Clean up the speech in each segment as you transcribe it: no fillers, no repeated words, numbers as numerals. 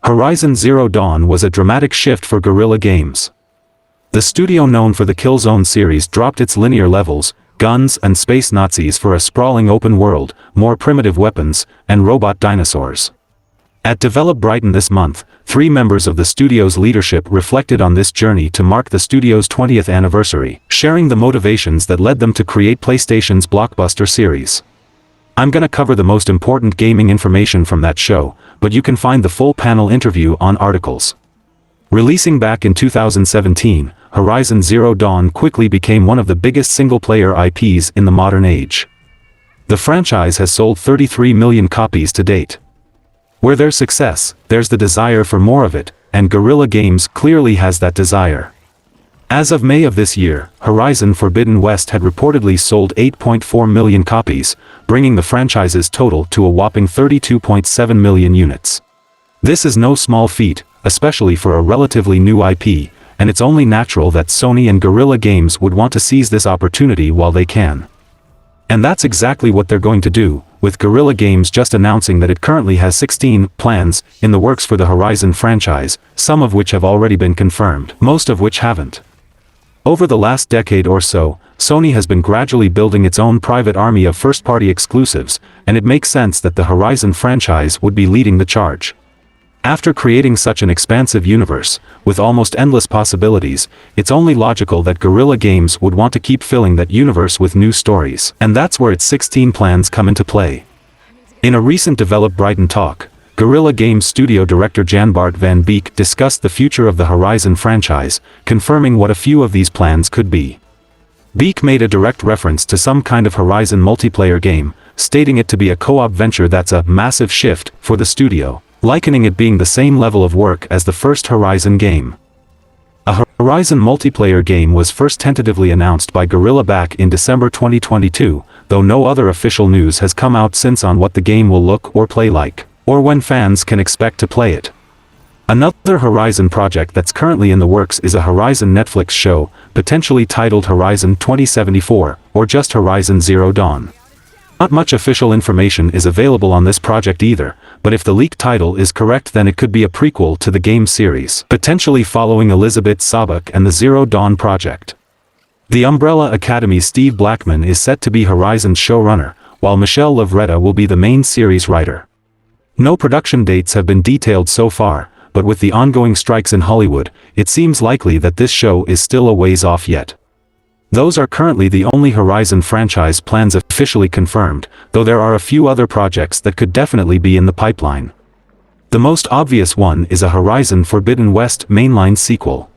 Horizon Zero Dawn was a dramatic shift for Guerrilla Games. The studio known for the Killzone series dropped its linear levels, guns and space Nazis for a sprawling open world, more primitive weapons, and robot dinosaurs. At Develop Brighton this month, 3 members of the studio's leadership reflected on this journey to mark the studio's 20th anniversary, sharing the motivations that led them to create PlayStation's blockbuster series. I'm gonna cover the most important gaming information from that show, but you can find the full panel interview on articles. Releasing back in 2017, Horizon Zero Dawn quickly became one of the biggest single-player IPs in the modern age. The franchise has sold 33 million copies to date. Where there's success, there's the desire for more of it, and Guerrilla Games clearly has that desire. As of May of this year, Horizon Forbidden West had reportedly sold 8.4 million copies, bringing the franchise's total to a whopping 32.7 million units. This is no small feat, especially for a relatively new IP, and it's only natural that Sony and Guerrilla Games would want to seize this opportunity while they can. And that's exactly what they're going to do, with Guerrilla Games just announcing that it currently has 16 plans in the works for the Horizon franchise, some of which have already been confirmed, most of which haven't. Over the last decade or so, Sony has been gradually building its own private army of first-party exclusives, and it makes sense that the Horizon franchise would be leading the charge. After creating such an expansive universe, with almost endless possibilities, it's only logical that Guerrilla Games would want to keep filling that universe with new stories. And that's where its 16 plans come into play. In a recent Develop Brighton talk, Guerrilla Games studio director Jan Bart van Beek discussed the future of the Horizon franchise, confirming what a few of these plans could be. Beek made a direct reference to some kind of Horizon multiplayer game, stating it to be a co-op venture that's a massive shift for the studio, likening it being the same level of work as the first Horizon game. A Horizon multiplayer game was first tentatively announced by Guerrilla back in December 2022, though no other official news has come out since on what the game will look or play like, or when fans can expect to play it. Another Horizon project that's currently in the works is a Horizon Netflix show, potentially titled Horizon 2074, or just Horizon Zero Dawn. Not much official information is available on this project either, but if the leaked title is correct then it could be a prequel to the game series, potentially following Elizabeth Sobek and the Zero Dawn project. The Umbrella Academy's Steve Blackman is set to be Horizon's showrunner, while Michelle Lovretta will be the main series writer. No production dates have been detailed so far, but with the ongoing strikes in Hollywood, it seems likely that this show is still a ways off yet. Those are currently the only Horizon franchise plans officially confirmed, though there are a few other projects that could definitely be in the pipeline. The most obvious one is a Horizon Forbidden West mainline sequel.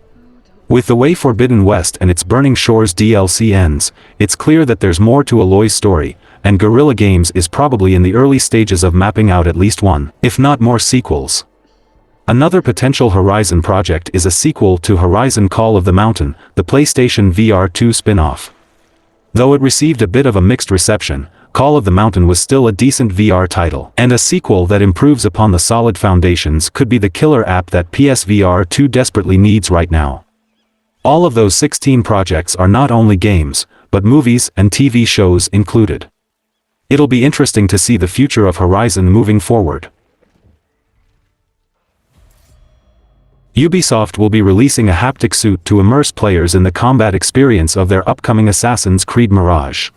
With the way Forbidden West and its Burning Shores DLC ends, it's clear that there's more to Aloy's story, and Guerrilla Games is probably in the early stages of mapping out at least one, if not more sequels. Another potential Horizon project is a sequel to Horizon Call of the Mountain, the PlayStation VR 2 spin-off. Though it received a bit of a mixed reception, Call of the Mountain was still a decent VR title, and a sequel that improves upon the solid foundations could be the killer app that PSVR 2 desperately needs right now. All of those 16 projects are not only games, but movies and TV shows included. It'll be interesting to see the future of Horizon moving forward. Ubisoft will be releasing a haptic suit to immerse players in the combat experience of their upcoming Assassin's Creed Mirage.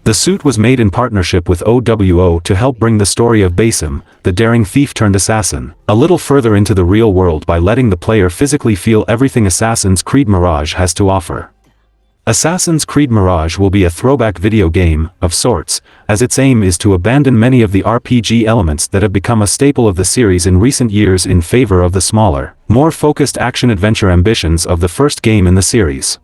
The suit was made in partnership with OWO to help bring the story of Basim, the daring thief-turned-assassin, a little further into the real world by letting the player physically feel everything Assassin's Creed Mirage has to offer. Assassin's Creed Mirage will be a throwback video game, of sorts, as its aim is to abandon many of the RPG elements that have become a staple of the series in recent years in favor of the smaller, more focused action-adventure ambitions of the first game in the series.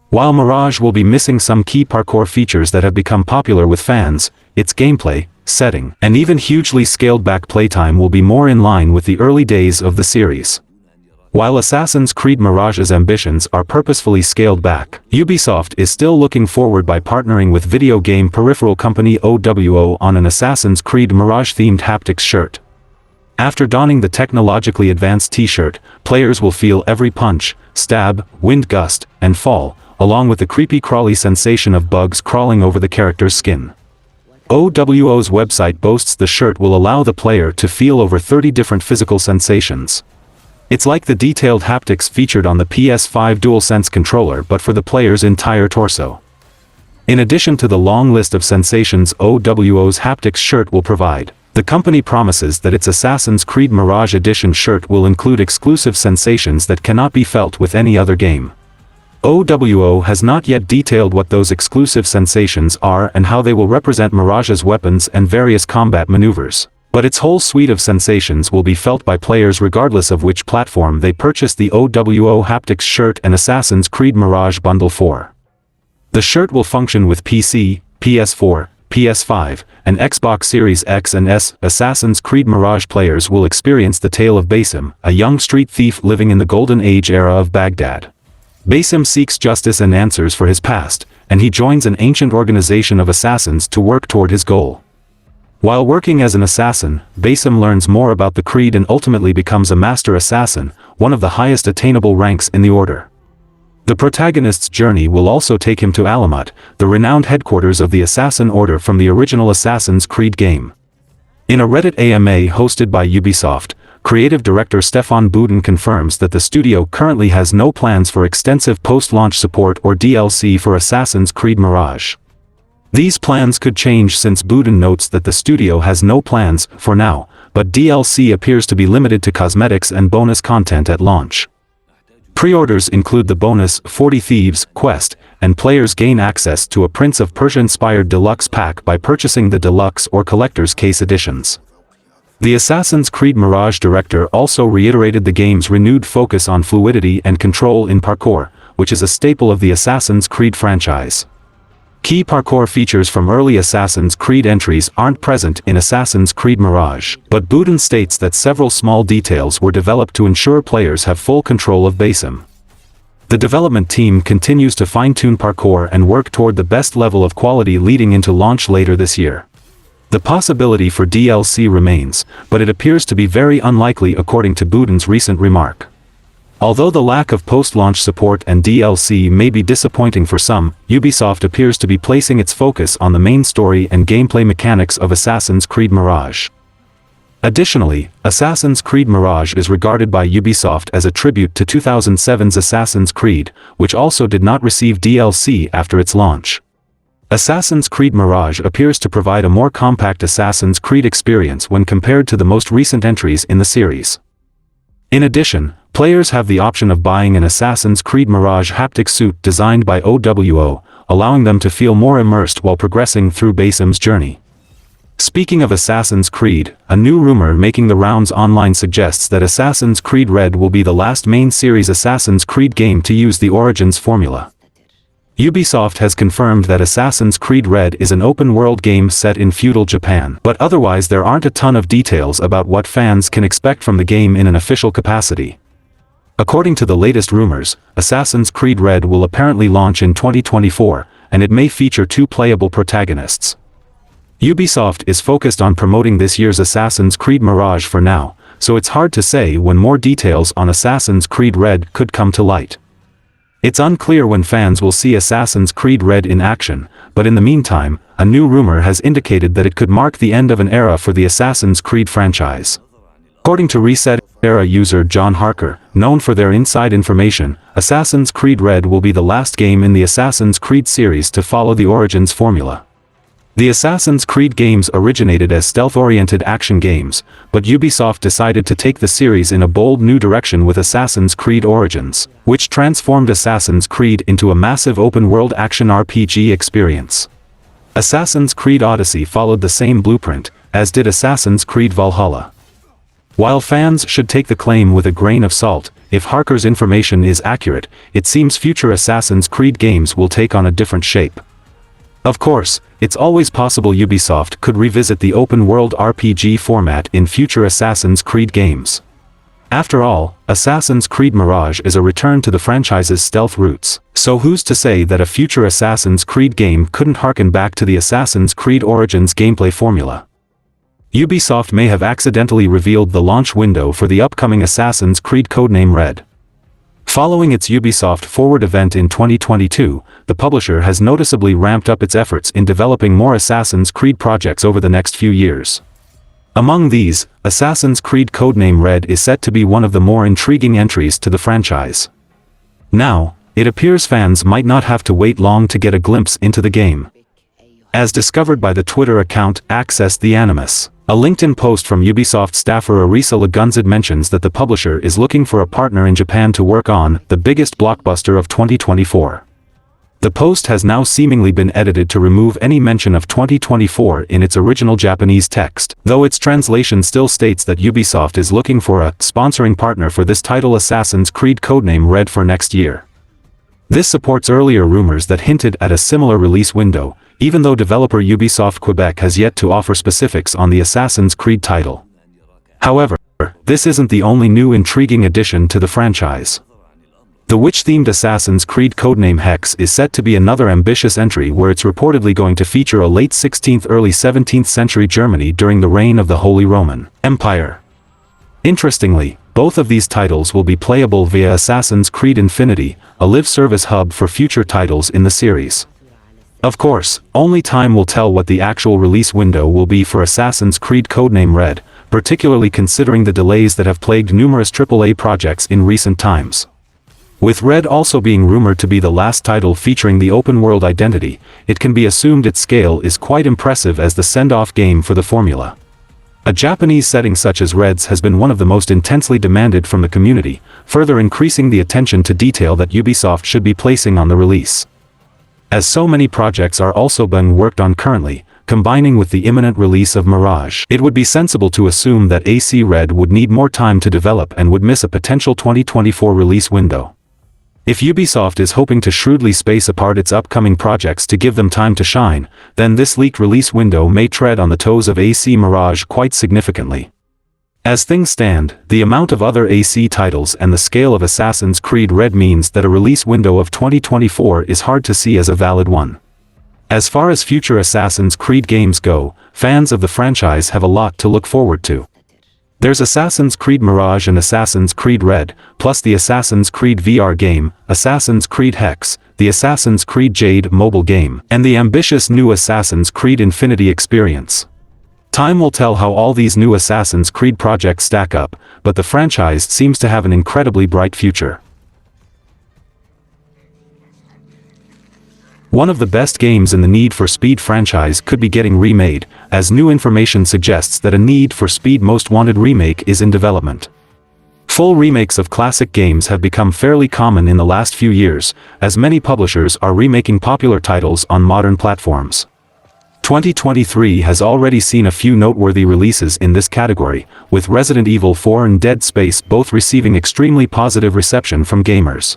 While Mirage will be missing some key parkour features that have become popular with fans, its gameplay, setting, and even hugely scaled-back playtime will be more in line with the early days of the series. While Assassin's Creed Mirage's ambitions are purposefully scaled back, Ubisoft is still looking forward by partnering with video game peripheral company OWO on an Assassin's Creed Mirage-themed haptics shirt. After donning the technologically advanced t-shirt, players will feel every punch, stab, wind gust, and fall, along with the creepy crawly sensation of bugs crawling over the character's skin. OWO's website boasts the shirt will allow the player to feel over 30 different physical sensations. It's like the detailed haptics featured on the PS5 DualSense controller but for the player's entire torso. In addition to the long list of sensations OWO's haptics shirt will provide, the company promises that its Assassin's Creed Mirage Edition shirt will include exclusive sensations that cannot be felt with any other game. OWO has not yet detailed what those exclusive sensations are and how they will represent Mirage's weapons and various combat maneuvers, but its whole suite of sensations will be felt by players regardless of which platform they purchase the OWO haptics shirt and Assassin's Creed Mirage bundle for. The shirt will function with PC, PS4, PS5, and Xbox Series X and S. Assassin's Creed Mirage players will experience the tale of Basim, a young street thief living in the golden age era of Baghdad. Basim seeks justice and answers for his past, and he joins an ancient organization of assassins to work toward his goal. While working as an assassin, Basim learns more about the creed and ultimately becomes a master assassin, one of the highest attainable ranks in the order. The protagonist's journey will also take him to Alamut, the renowned headquarters of the Assassin Order from the original Assassin's Creed game. In a Reddit AMA hosted by Ubisoft, creative director Stefan Bouden confirms that the studio currently has no plans for extensive post-launch support or DLC for Assassin's Creed Mirage. These plans could change since Bouden notes that the studio has no plans for now, but DLC appears to be limited to cosmetics and bonus content at launch. Pre-orders include the bonus 40 Thieves quest, and players gain access to a Prince of Persia-inspired deluxe pack by purchasing the deluxe or collector's case editions. The Assassin's Creed Mirage director also reiterated the game's renewed focus on fluidity and control in parkour, which is a staple of the Assassin's Creed franchise. Key parkour features from early Assassin's Creed entries aren't present in Assassin's Creed Mirage, but Bouden states that several small details were developed to ensure players have full control of Basim. The development team continues to fine-tune parkour and work toward the best level of quality leading into launch later this year. The possibility for DLC remains, but it appears to be very unlikely according to Bouden's recent remark. Although the lack of post-launch support and DLC may be disappointing for some, Ubisoft appears to be placing its focus on the main story and gameplay mechanics of Assassin's Creed Mirage. Additionally, Assassin's Creed Mirage is regarded by Ubisoft as a tribute to 2007's Assassin's Creed, which also did not receive DLC after its launch. Assassin's Creed Mirage appears to provide a more compact Assassin's Creed experience when compared to the most recent entries in the series. In addition, players have the option of buying an Assassin's Creed Mirage haptic suit designed by OWO, allowing them to feel more immersed while progressing through Basim's journey. Speaking of Assassin's Creed, a new rumor making the rounds online suggests that Assassin's Creed Red will be the last main series Assassin's Creed game to use the Origins formula. Ubisoft has confirmed that Assassin's Creed Red is an open-world game set in feudal Japan, but otherwise there aren't a ton of details about what fans can expect from the game in an official capacity. According to the latest rumors, Assassin's Creed Red will apparently launch in 2024, and it may feature two playable protagonists. Ubisoft is focused on promoting this year's Assassin's Creed Mirage for now, so it's hard to say when more details on Assassin's Creed Red could come to light. It's unclear when fans will see Assassin's Creed Red in action, but in the meantime, a new rumor has indicated that it could mark the end of an era for the Assassin's Creed franchise. According to Reset Era user John Harker, known for their inside information, Assassin's Creed Red will be the last game in the Assassin's Creed series to follow the Origins formula. The Assassin's Creed games originated as stealth-oriented action games, but Ubisoft decided to take the series in a bold new direction with Assassin's Creed Origins, which transformed Assassin's Creed into a massive open-world action RPG experience. Assassin's Creed Odyssey followed the same blueprint, as did Assassin's Creed Valhalla. While fans should take the claim with a grain of salt, if Harker's information is accurate, it seems future Assassin's Creed games will take on a different shape. Of course, it's always possible Ubisoft could revisit the open-world RPG format in future Assassin's Creed games. After all, Assassin's Creed Mirage is a return to the franchise's stealth roots, so who's to say that a future Assassin's Creed game couldn't harken back to the Assassin's Creed Origins gameplay formula? Ubisoft may have accidentally revealed the launch window for the upcoming Assassin's Creed Codename Red. Following its Ubisoft Forward event in 2022, the publisher has noticeably ramped up its efforts in developing more Assassin's Creed projects over the next few years. Among these, Assassin's Creed Codename Red is set to be one of the more intriguing entries to the franchise. Now, it appears fans might not have to wait long to get a glimpse into the game. As discovered by the Twitter account Access the Animus, a LinkedIn post from Ubisoft staffer Arisa Lagunzad mentions that the publisher is looking for a partner in Japan to work on the biggest blockbuster of 2024. The post has now seemingly been edited to remove any mention of 2024 in its original Japanese text, though its translation still states that Ubisoft is looking for a sponsoring partner for this title Assassin's Creed Codename Red for next year. This supports earlier rumors that hinted at a similar release window, even though developer Ubisoft Quebec has yet to offer specifics on the Assassin's Creed title. However, this isn't the only new intriguing addition to the franchise. The witch-themed Assassin's Creed Codename Hex is set to be another ambitious entry where it's reportedly going to feature a late 16th early 17th century Germany during the reign of the Holy Roman Empire. Interestingly, both of these titles will be playable via Assassin's Creed Infinity, a live service hub for future titles in the series. Of course, only time will tell what the actual release window will be for Assassin's Creed Codename Red, particularly considering the delays that have plagued numerous AAA projects in recent times. With Red also being rumored to be the last title featuring the open-world identity, it can be assumed its scale is quite impressive as the send-off game for the formula. A Japanese setting such as Red's has been one of the most intensely demanded from the community, further increasing the attention to detail that Ubisoft should be placing on the release. As so many projects are also being worked on currently, combining with the imminent release of Mirage, it would be sensible to assume that AC Red would need more time to develop and would miss a potential 2024 release window. If Ubisoft is hoping to shrewdly space apart its upcoming projects to give them time to shine, then this leaked release window may tread on the toes of AC Mirage quite significantly. As things stand, the amount of other AC titles and the scale of Assassin's Creed Red means that a release window of 2024 is hard to see as a valid one. As far as future Assassin's Creed games go, fans of the franchise have a lot to look forward to. There's Assassin's Creed Mirage and Assassin's Creed Red, plus the Assassin's Creed VR game, Assassin's Creed Hex, the Assassin's Creed Jade mobile game, and the ambitious new Assassin's Creed Infinity experience. Time will tell how all these new Assassin's Creed projects stack up, but the franchise seems to have an incredibly bright future. One of the best games in the Need for Speed franchise could be getting remade, as new information suggests that a Need for Speed Most Wanted remake is in development. Full remakes of classic games have become fairly common in the last few years, as many publishers are remaking popular titles on modern platforms. 2023 has already seen a few noteworthy releases in this category, with Resident Evil 4 and Dead Space both receiving extremely positive reception from gamers.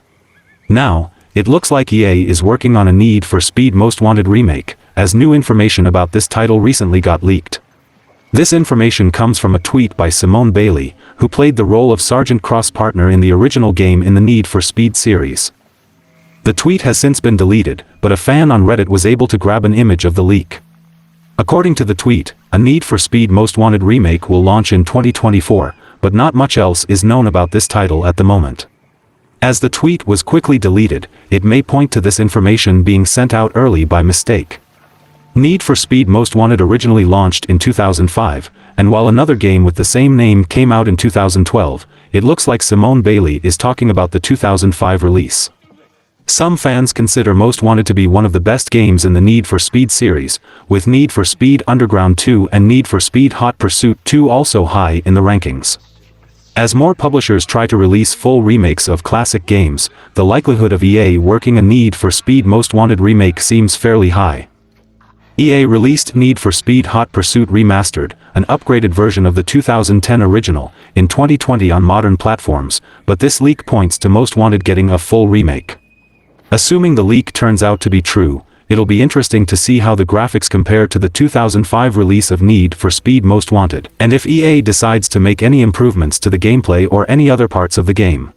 Now, it looks like EA is working on a Need for Speed Most Wanted remake, as new information about this title recently got leaked. This information comes from a tweet by Simone Bailey, who played the role of Sergeant Cross partner in the original game in the Need for Speed series. The tweet has since been deleted, but a fan on Reddit was able to grab an image of the leak. According to the tweet, a Need for Speed Most Wanted remake will launch in 2024, but not much else is known about this title at the moment. As the tweet was quickly deleted, it may point to this information being sent out early by mistake. Need for Speed Most Wanted originally launched in 2005, and while another game with the same name came out in 2012, it looks like Simone Bailey is talking about the 2005 release. Some fans consider Most Wanted to be one of the best games in the Need for Speed series, with Need for Speed Underground 2 and Need for Speed Hot Pursuit 2 also high in the rankings. As more publishers try to release full remakes of classic games, the likelihood of EA working a Need for Speed Most Wanted remake seems fairly high. EA released Need for Speed Hot Pursuit Remastered, an upgraded version of the 2010 original, in 2020 on modern platforms, but this leak points to Most Wanted getting a full remake. Assuming the leak turns out to be true, it'll be interesting to see how the graphics compare to the 2005 release of Need for Speed Most Wanted, and if EA decides to make any improvements to the gameplay or any other parts of the game.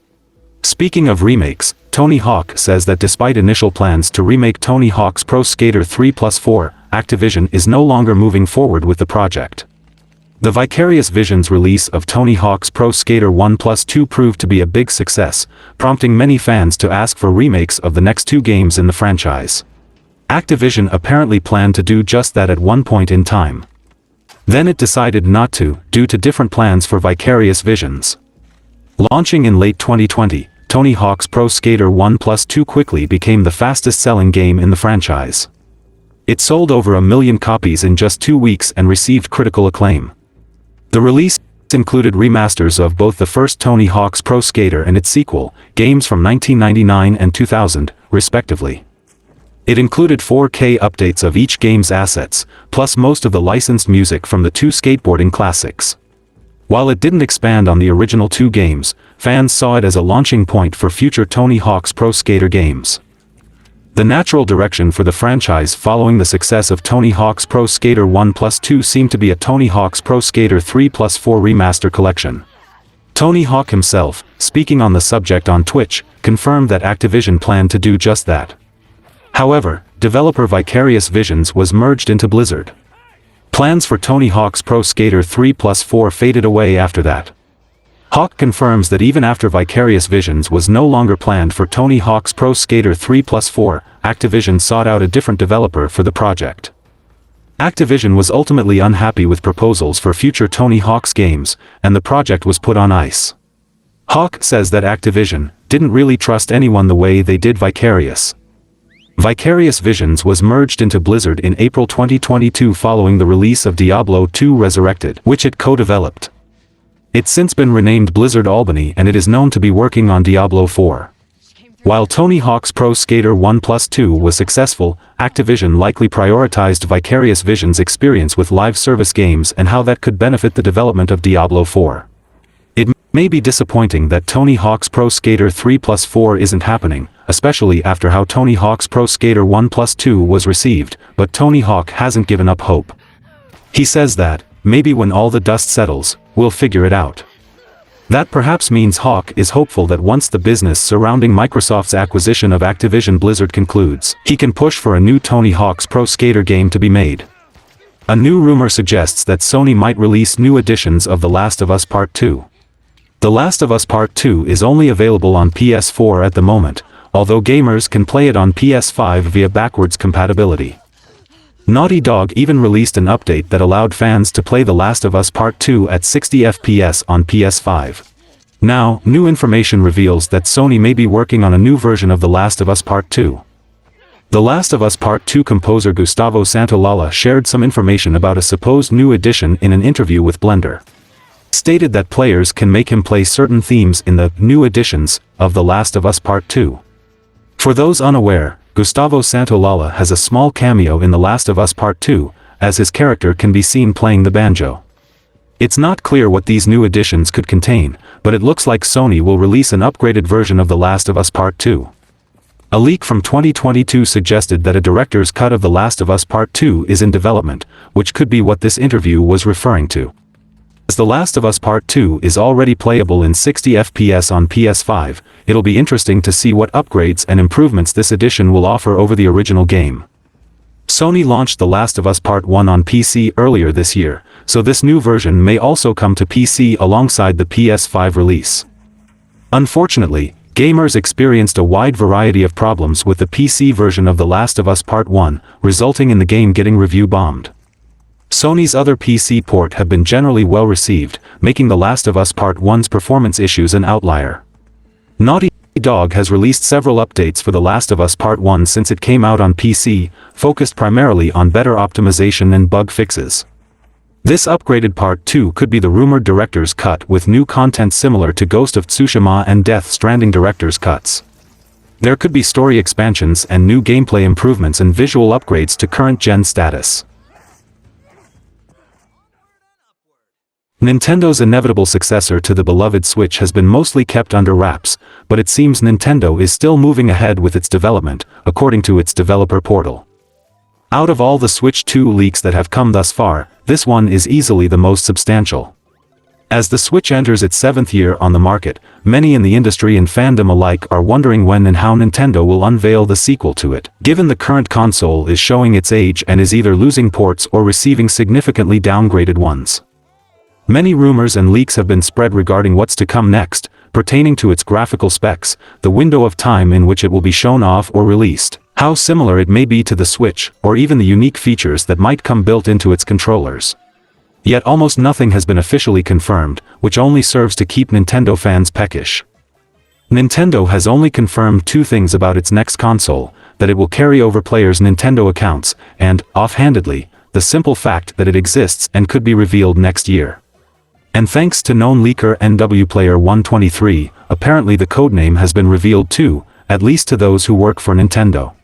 Speaking of remakes, Tony Hawk says that despite initial plans to remake Tony Hawk's Pro Skater 3+4, Activision is no longer moving forward with the project. The Vicarious Visions release of Tony Hawk's Pro Skater 1+2 proved to be a big success, prompting many fans to ask for remakes of the next two games in the franchise. Activision apparently planned to do just that at one point in time. Then it decided not to, due to different plans for Vicarious Visions. Launching in late 2020, Tony Hawk's Pro Skater 1+2 quickly became the fastest-selling game in the franchise. It sold over 1 million copies in just 2 weeks and received critical acclaim. The release included remasters of both the first Tony Hawk's Pro Skater and its sequel, games from 1999 and 2000, respectively. It included 4K updates of each game's assets, plus most of the licensed music from the two skateboarding classics. While it didn't expand on the original two games, fans saw it as a launching point for future Tony Hawk's Pro Skater games. The natural direction for the franchise following the success of Tony Hawk's Pro Skater 1+2 seemed to be a Tony Hawk's Pro Skater 3+4 remaster collection. Tony Hawk himself, speaking on the subject on Twitch, confirmed that Activision planned to do just that. However, developer Vicarious Visions was merged into Blizzard. Plans for Tony Hawk's Pro Skater 3+4 faded away after that. Hawk confirms that even after Vicarious Visions was no longer planned for Tony Hawk's Pro Skater 3+4, Activision sought out a different developer for the project. Activision was ultimately unhappy with proposals for future Tony Hawk's games, and the project was put on ice. Hawk says that Activision didn't really trust anyone the way they did Vicarious. Vicarious Visions was merged into Blizzard in April 2022 following the release of Diablo II Resurrected, which it co-developed. It's since been renamed Blizzard Albany and it is known to be working on Diablo 4. While Tony Hawk's Pro Skater 1+2 was successful, Activision likely prioritized Vicarious Visions' experience with live service games and how that could benefit the development of Diablo 4. It may be disappointing that Tony Hawk's Pro Skater 3+4 isn't happening, especially after how Tony Hawk's Pro Skater 1+2 was received, but Tony Hawk hasn't given up hope. He says that, maybe when all the dust settles, we'll figure it out. That perhaps means Hawk is hopeful that once the business surrounding Microsoft's acquisition of Activision Blizzard concludes, he can push for a new Tony Hawk's Pro Skater game to be made. A new rumor suggests that Sony might release new editions of The Last of Us Part 2. The Last of Us Part 2 is only available on PS4 at the moment, although gamers can play it on PS5 via backwards compatibility. Naughty Dog even released an update that allowed fans to play The Last of Us Part 2 at 60 FPS on PS5. Now, new information reveals that Sony may be working on a new version of The Last of Us Part 2. The Last of Us Part 2 composer Gustavo Santaolalla shared some information about a supposed new edition in an interview with Blender. Stated that players can make him play certain themes in the new editions of The Last of Us Part 2. For those unaware, Gustavo Santaolalla has a small cameo in The Last of Us Part 2, as his character can be seen playing the banjo. It's not clear what these new editions could contain, but it looks like Sony will release an upgraded version of The Last of Us Part 2. A leak from 2022 suggested that a director's cut of The Last of Us Part 2 is in development, which could be what this interview was referring to. As The Last of Us Part 2 is already playable in 60 FPS on PS5, it'll be interesting to see what upgrades and improvements this edition will offer over the original game. Sony launched The Last of Us Part 1 on PC earlier this year, so this new version may also come to PC alongside the PS5 release. Unfortunately, gamers experienced a wide variety of problems with the PC version of The Last of Us Part 1, resulting in the game getting review bombed. Sony's other PC port have been generally well received, making The Last of Us Part 1's performance issues an outlier. Naughty Dog has released several updates for The Last of Us Part 1 since it came out on PC, focused primarily on better optimization and bug fixes. This upgraded Part 2 could be the rumored director's cut with new content similar to Ghost of Tsushima and Death Stranding director's cuts. There could be story expansions and new gameplay improvements and visual upgrades to current-gen status. Nintendo's inevitable successor to the beloved Switch has been mostly kept under wraps, but it seems Nintendo is still moving ahead with its development, according to its developer portal. Out of all the Switch 2 leaks that have come thus far, this one is easily the most substantial. As the Switch enters its 7th year on the market, many in the industry and fandom alike are wondering when and how Nintendo will unveil the sequel to it, given the current console is showing its age and is either losing ports or receiving significantly downgraded ones. Many rumors and leaks have been spread regarding what's to come next, pertaining to its graphical specs, the window of time in which it will be shown off or released, how similar it may be to the Switch, or even the unique features that might come built into its controllers. Yet almost nothing has been officially confirmed, which only serves to keep Nintendo fans peckish. Nintendo has only confirmed two things about its next console: that it will carry over players' Nintendo accounts, and, offhandedly, the simple fact that it exists and could be revealed next year. And thanks to known leaker NWPlayer123, apparently the codename has been revealed too, at least to those who work for Nintendo.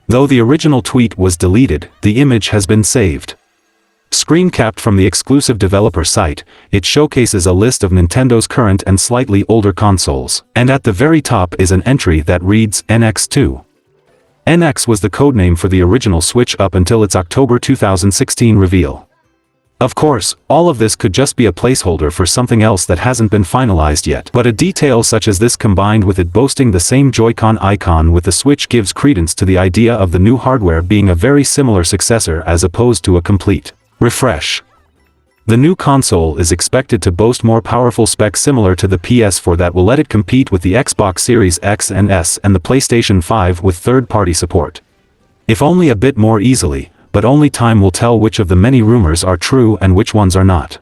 Though the original tweet was deleted, the image has been saved. Screencapped from the exclusive developer site, it showcases a list of Nintendo's current and slightly older consoles, and at the very top is an entry that reads NX2. NX was the codename for the original Switch up until its October 2016 reveal. Of course, all of this could just be a placeholder for something else that hasn't been finalized yet, but a detail such as this combined with it boasting the same Joy-Con icon with the Switch gives credence to the idea of the new hardware being a very similar successor as opposed to a complete refresh. The new console is expected to boast more powerful specs similar to the PS4 that will let it compete with the Xbox Series X and S and the PlayStation 5 with third-party support. If only a bit more easily, but only time will tell which of the many rumors are true and which ones are not.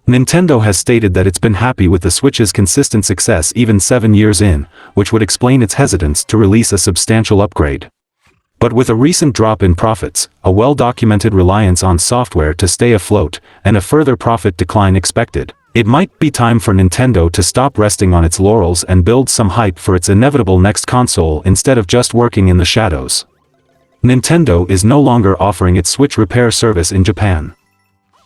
Nintendo has stated that it's been happy with the Switch's consistent success even 7 years in, which would explain its hesitance to release a substantial upgrade. But with a recent drop in profits, a well-documented reliance on software to stay afloat, and a further profit decline expected, it might be time for Nintendo to stop resting on its laurels and build some hype for its inevitable next console instead of just working in the shadows. Nintendo is no longer offering its Switch repair service in Japan.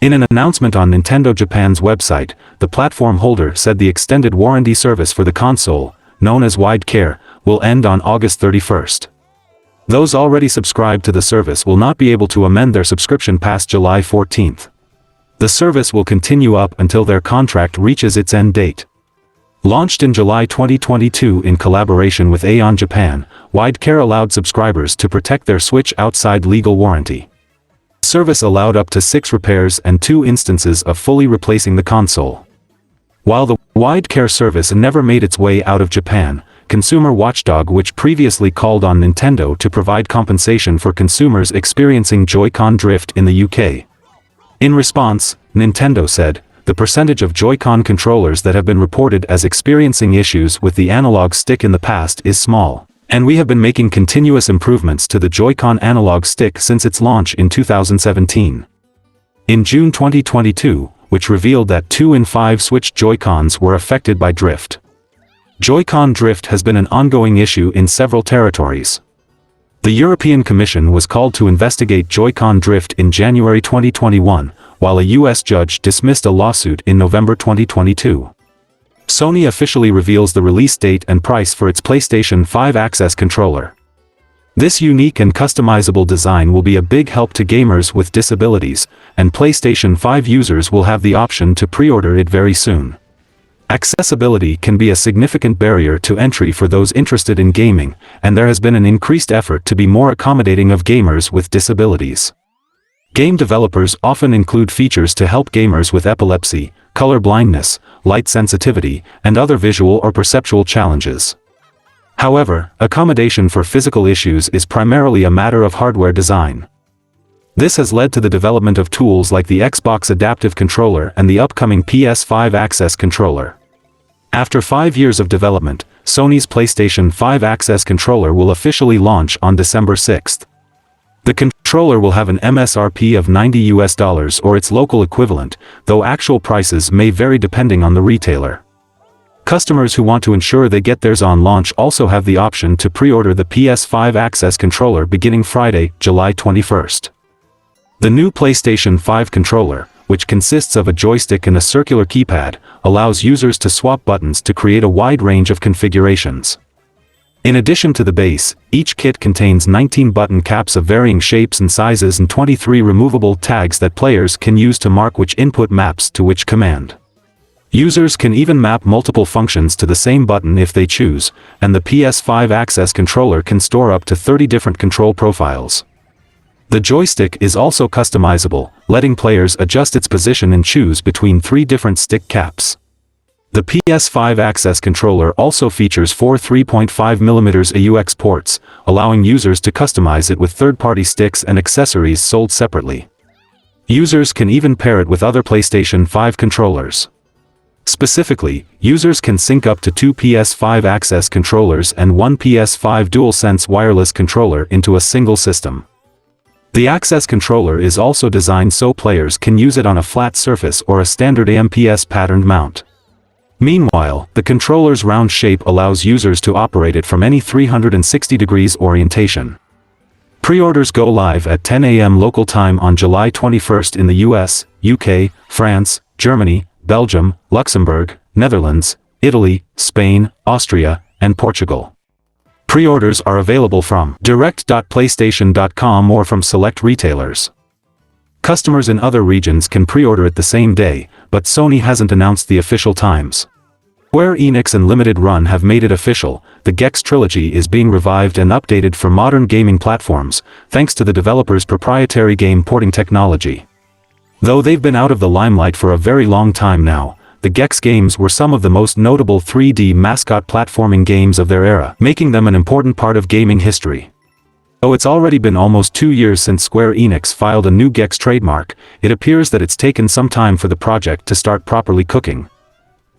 In an announcement on Nintendo Japan's website, the platform holder said the extended warranty service for the console, known as Wide Care, will end on August 31st. Those already subscribed to the service will not be able to amend their subscription past July 14th. The service will continue up until their contract reaches its end date. Launched in July 2022 in collaboration with Aeon Japan, Wide Care allowed subscribers to protect their Switch outside legal warranty. The service allowed up to 6 repairs and 2 instances of fully replacing the console. While the Wide Care service never made its way out of Japan, Consumer Watchdog, which previously called on Nintendo to provide compensation for consumers experiencing Joy-Con drift in the UK. In response, Nintendo said, the percentage of Joy-Con controllers that have been reported as experiencing issues with the analog stick in the past is small, and we have been making continuous improvements to the Joy-Con analog stick since its launch in 2017. In June 2022, which revealed that 2 in 5 Switch Joy-Cons were affected by drift. Joy-Con drift has been an ongoing issue in several territories. The European Commission was called to investigate Joy-Con drift in January 2021, while a US judge dismissed a lawsuit in November 2022. Sony officially reveals the release date and price for its PlayStation 5 Access controller. This unique and customizable design will be a big help to gamers with disabilities, and PlayStation 5 users will have the option to pre-order it very soon. Accessibility can be a significant barrier to entry for those interested in gaming, and there has been an increased effort to be more accommodating of gamers with disabilities. Game developers often include features to help gamers with epilepsy, color blindness, light sensitivity, and other visual or perceptual challenges. However, accommodation for physical issues is primarily a matter of hardware design. This has led to the development of tools like the Xbox Adaptive Controller and the upcoming PS5 Access controller. After 5 years of development, Sony's PlayStation 5 Access controller will officially launch on December 6th. The controller will have an MSRP of $90 or its local equivalent, though actual prices may vary depending on the retailer. Customers who want to ensure they get theirs on launch also have the option to pre-order the PS5 Access controller beginning Friday, July 21st. The new PlayStation 5 controller, which consists of a joystick and a circular keypad, allows users to swap buttons to create a wide range of configurations. In addition to the base, each kit contains 19 button caps of varying shapes and sizes and 23 removable tags that players can use to mark which input maps to which command. Users can even map multiple functions to the same button if they choose, and the PS5 Access controller can store up to 30 different control profiles. The joystick is also customizable, letting players adjust its position and choose between 3 different stick caps. The PS5 Access controller also features 4 3.5mm AUX ports, allowing users to customize it with third-party sticks and accessories sold separately. Users can even pair it with other PlayStation 5 controllers. Specifically, users can sync up to 2 PS5 Access controllers and 1 PS5 DualSense wireless controller into a single system. The Access controller is also designed so players can use it on a flat surface or a standard AMPS patterned mount. Meanwhile, the controller's round shape allows users to operate it from any 360 degrees orientation. Pre-orders go live at 10 a.m. local time on July 21st in the US, UK, France, Germany, Belgium, Luxembourg, Netherlands, Italy, Spain, Austria, and Portugal. Pre-orders are available from direct.playstation.com or from select retailers. Customers in other regions can pre-order it the same day, but Sony hasn't announced the official times. Square Enix and Limited Run have made it official. The Gex Trilogy is being revived and updated for modern gaming platforms, thanks to the developer's proprietary game porting technology. Though they've been out of the limelight for a very long time now, the Gex games were some of the most notable 3D mascot platforming games of their era, making them an important part of gaming history. Though it's already been almost 2 years since Square Enix filed a new Gex trademark, it appears that it's taken some time for the project to start properly cooking.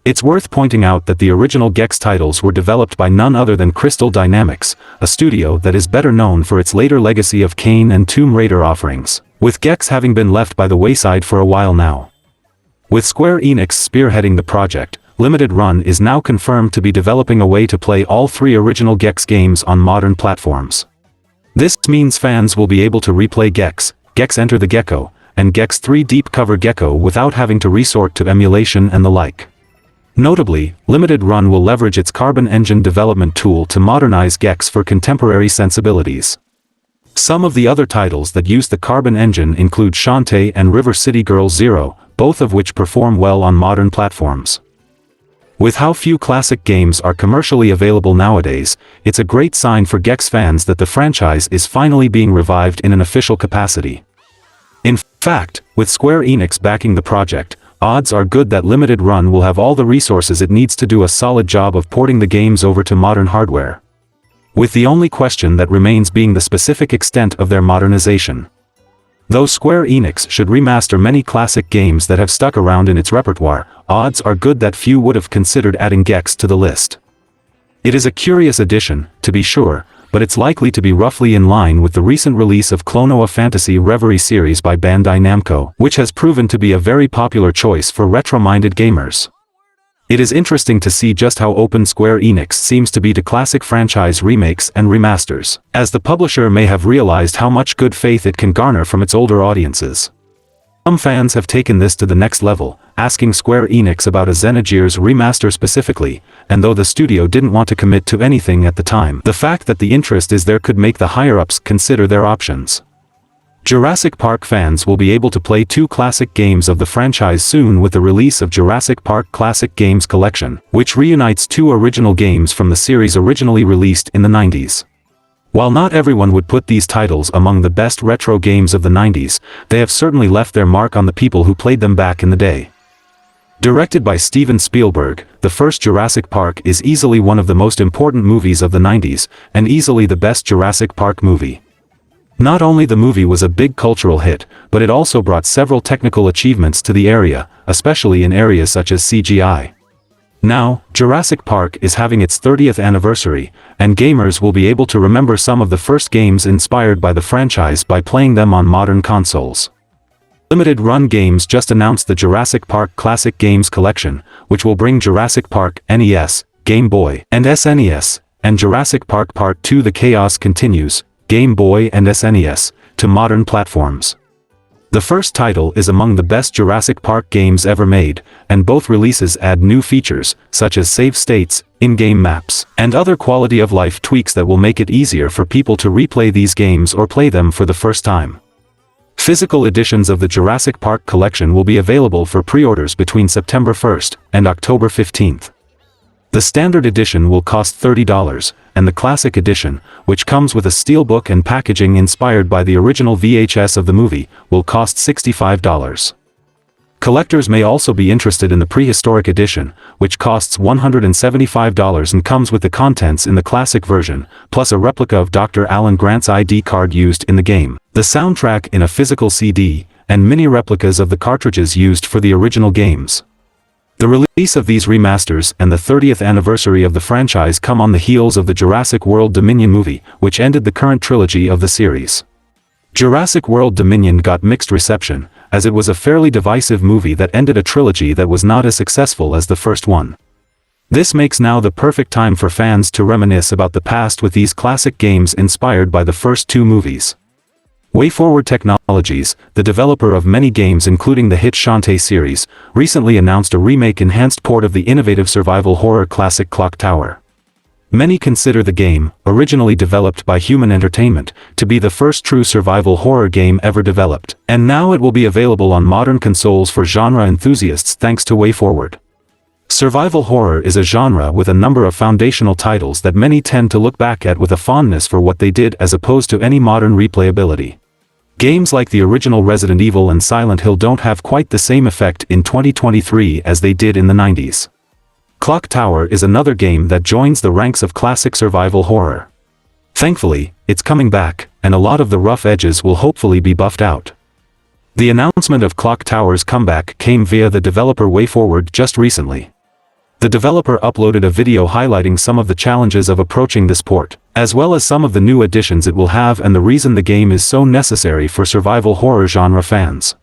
It's worth pointing out that the original Gex titles were developed by none other than Crystal Dynamics, a studio that is better known for its later legacy of Kane and Tomb Raider offerings, with Gex having been left by the wayside for a while now. With Square Enix spearheading the project, Limited Run is now confirmed to be developing a way to play all 3 original Gex games on modern platforms. This means fans will be able to replay Gex, Gex Enter the Gecko, and Gex 3 Deep Cover Gecko without having to resort to emulation and the like. Notably, Limited Run will leverage its Carbon Engine development tool to modernize Gex for contemporary sensibilities. Some of the other titles that use the Carbon Engine include Shantae and River City Girls Zero, both of which perform well on modern platforms. With how few classic games are commercially available nowadays, it's a great sign for Gex fans that the franchise is finally being revived in an official capacity. In fact, with Square Enix backing the project, odds are good that Limited Run will have all the resources it needs to do a solid job of porting the games over to modern hardware. With the only question that remains being the specific extent of their modernization. Though Square Enix should remaster many classic games that have stuck around in its repertoire, odds are good that few would have considered adding Gex to the list. It is a curious addition, to be sure, but it's likely to be roughly in line with the recent release of Clonoa Fantasy Reverie series by Bandai Namco, which has proven to be a very popular choice for retro-minded gamers. It is interesting to see just how open Square Enix seems to be to classic franchise remakes and remasters, as the publisher may have realized how much good faith it can garner from its older audiences. Some fans have taken this to the next level, asking Square Enix about a Xenogears remaster specifically, and though the studio didn't want to commit to anything at the time, the fact that the interest is there could make the higher-ups consider their options. Jurassic Park fans will be able to play 2 classic games of the franchise soon with the release of Jurassic Park Classic Games Collection, which reunites 2 original games from the series originally released in the 90s. While not everyone would put these titles among the best retro games of the 90s, they have certainly left their mark on the people who played them back in the day. Directed by Steven Spielberg, the first Jurassic Park is easily one of the most important movies of the 90s, and easily the best Jurassic Park movie. Not only the movie was a big cultural hit, but it also brought several technical achievements to the area, especially in areas such as CGI. Now, Jurassic Park is having its 30th anniversary, and gamers will be able to remember some of the first games inspired by the franchise by playing them on modern consoles. Limited Run Games just announced the Jurassic Park Classic Games Collection, which will bring Jurassic Park NES, Game Boy, and SNES, and Jurassic Park Part 2 The Chaos Continues, Game Boy and SNES, to modern platforms. The first title is among the best Jurassic Park games ever made, and both releases add new features, such as save states, in-game maps, and other quality-of-life tweaks that will make it easier for people to replay these games or play them for the first time. Physical editions of the Jurassic Park collection will be available for pre-orders between September 1st and October 15th. The standard edition will cost $30, and the classic edition, which comes with a steelbook and packaging inspired by the original VHS of the movie, will cost $65. Collectors may also be interested in the prehistoric edition, which costs $175 and comes with the contents in the classic version, plus a replica of Dr. Alan Grant's ID card used in the game, the soundtrack in a physical CD, and mini replicas of the cartridges used for the original games. The release of these remasters and the 30th anniversary of the franchise come on the heels of the Jurassic World Dominion movie, which ended the current trilogy of the series. Jurassic World Dominion got mixed reception, as it was a fairly divisive movie that ended a trilogy that was not as successful as the first one. This makes now the perfect time for fans to reminisce about the past with these classic games inspired by the first two movies. WayForward Technologies, the developer of many games including the hit Shantae series, recently announced a remake-enhanced port of the innovative survival horror classic Clock Tower. Many consider the game, originally developed by Human Entertainment, to be the first true survival horror game ever developed, and now it will be available on modern consoles for genre enthusiasts thanks to WayForward. Survival horror is a genre with a number of foundational titles that many tend to look back at with a fondness for what they did as opposed to any modern replayability. Games like the original Resident Evil and Silent Hill don't have quite the same effect in 2023 as they did in the 90s. Clock Tower is another game that joins the ranks of classic survival horror. Thankfully, it's coming back, and a lot of the rough edges will hopefully be buffed out. The announcement of Clock Tower's comeback came via the developer WayForward just recently. The developer uploaded a video highlighting some of the challenges of approaching this port, as well as some of the new additions it will have and the reason the game is so necessary for survival horror genre fans.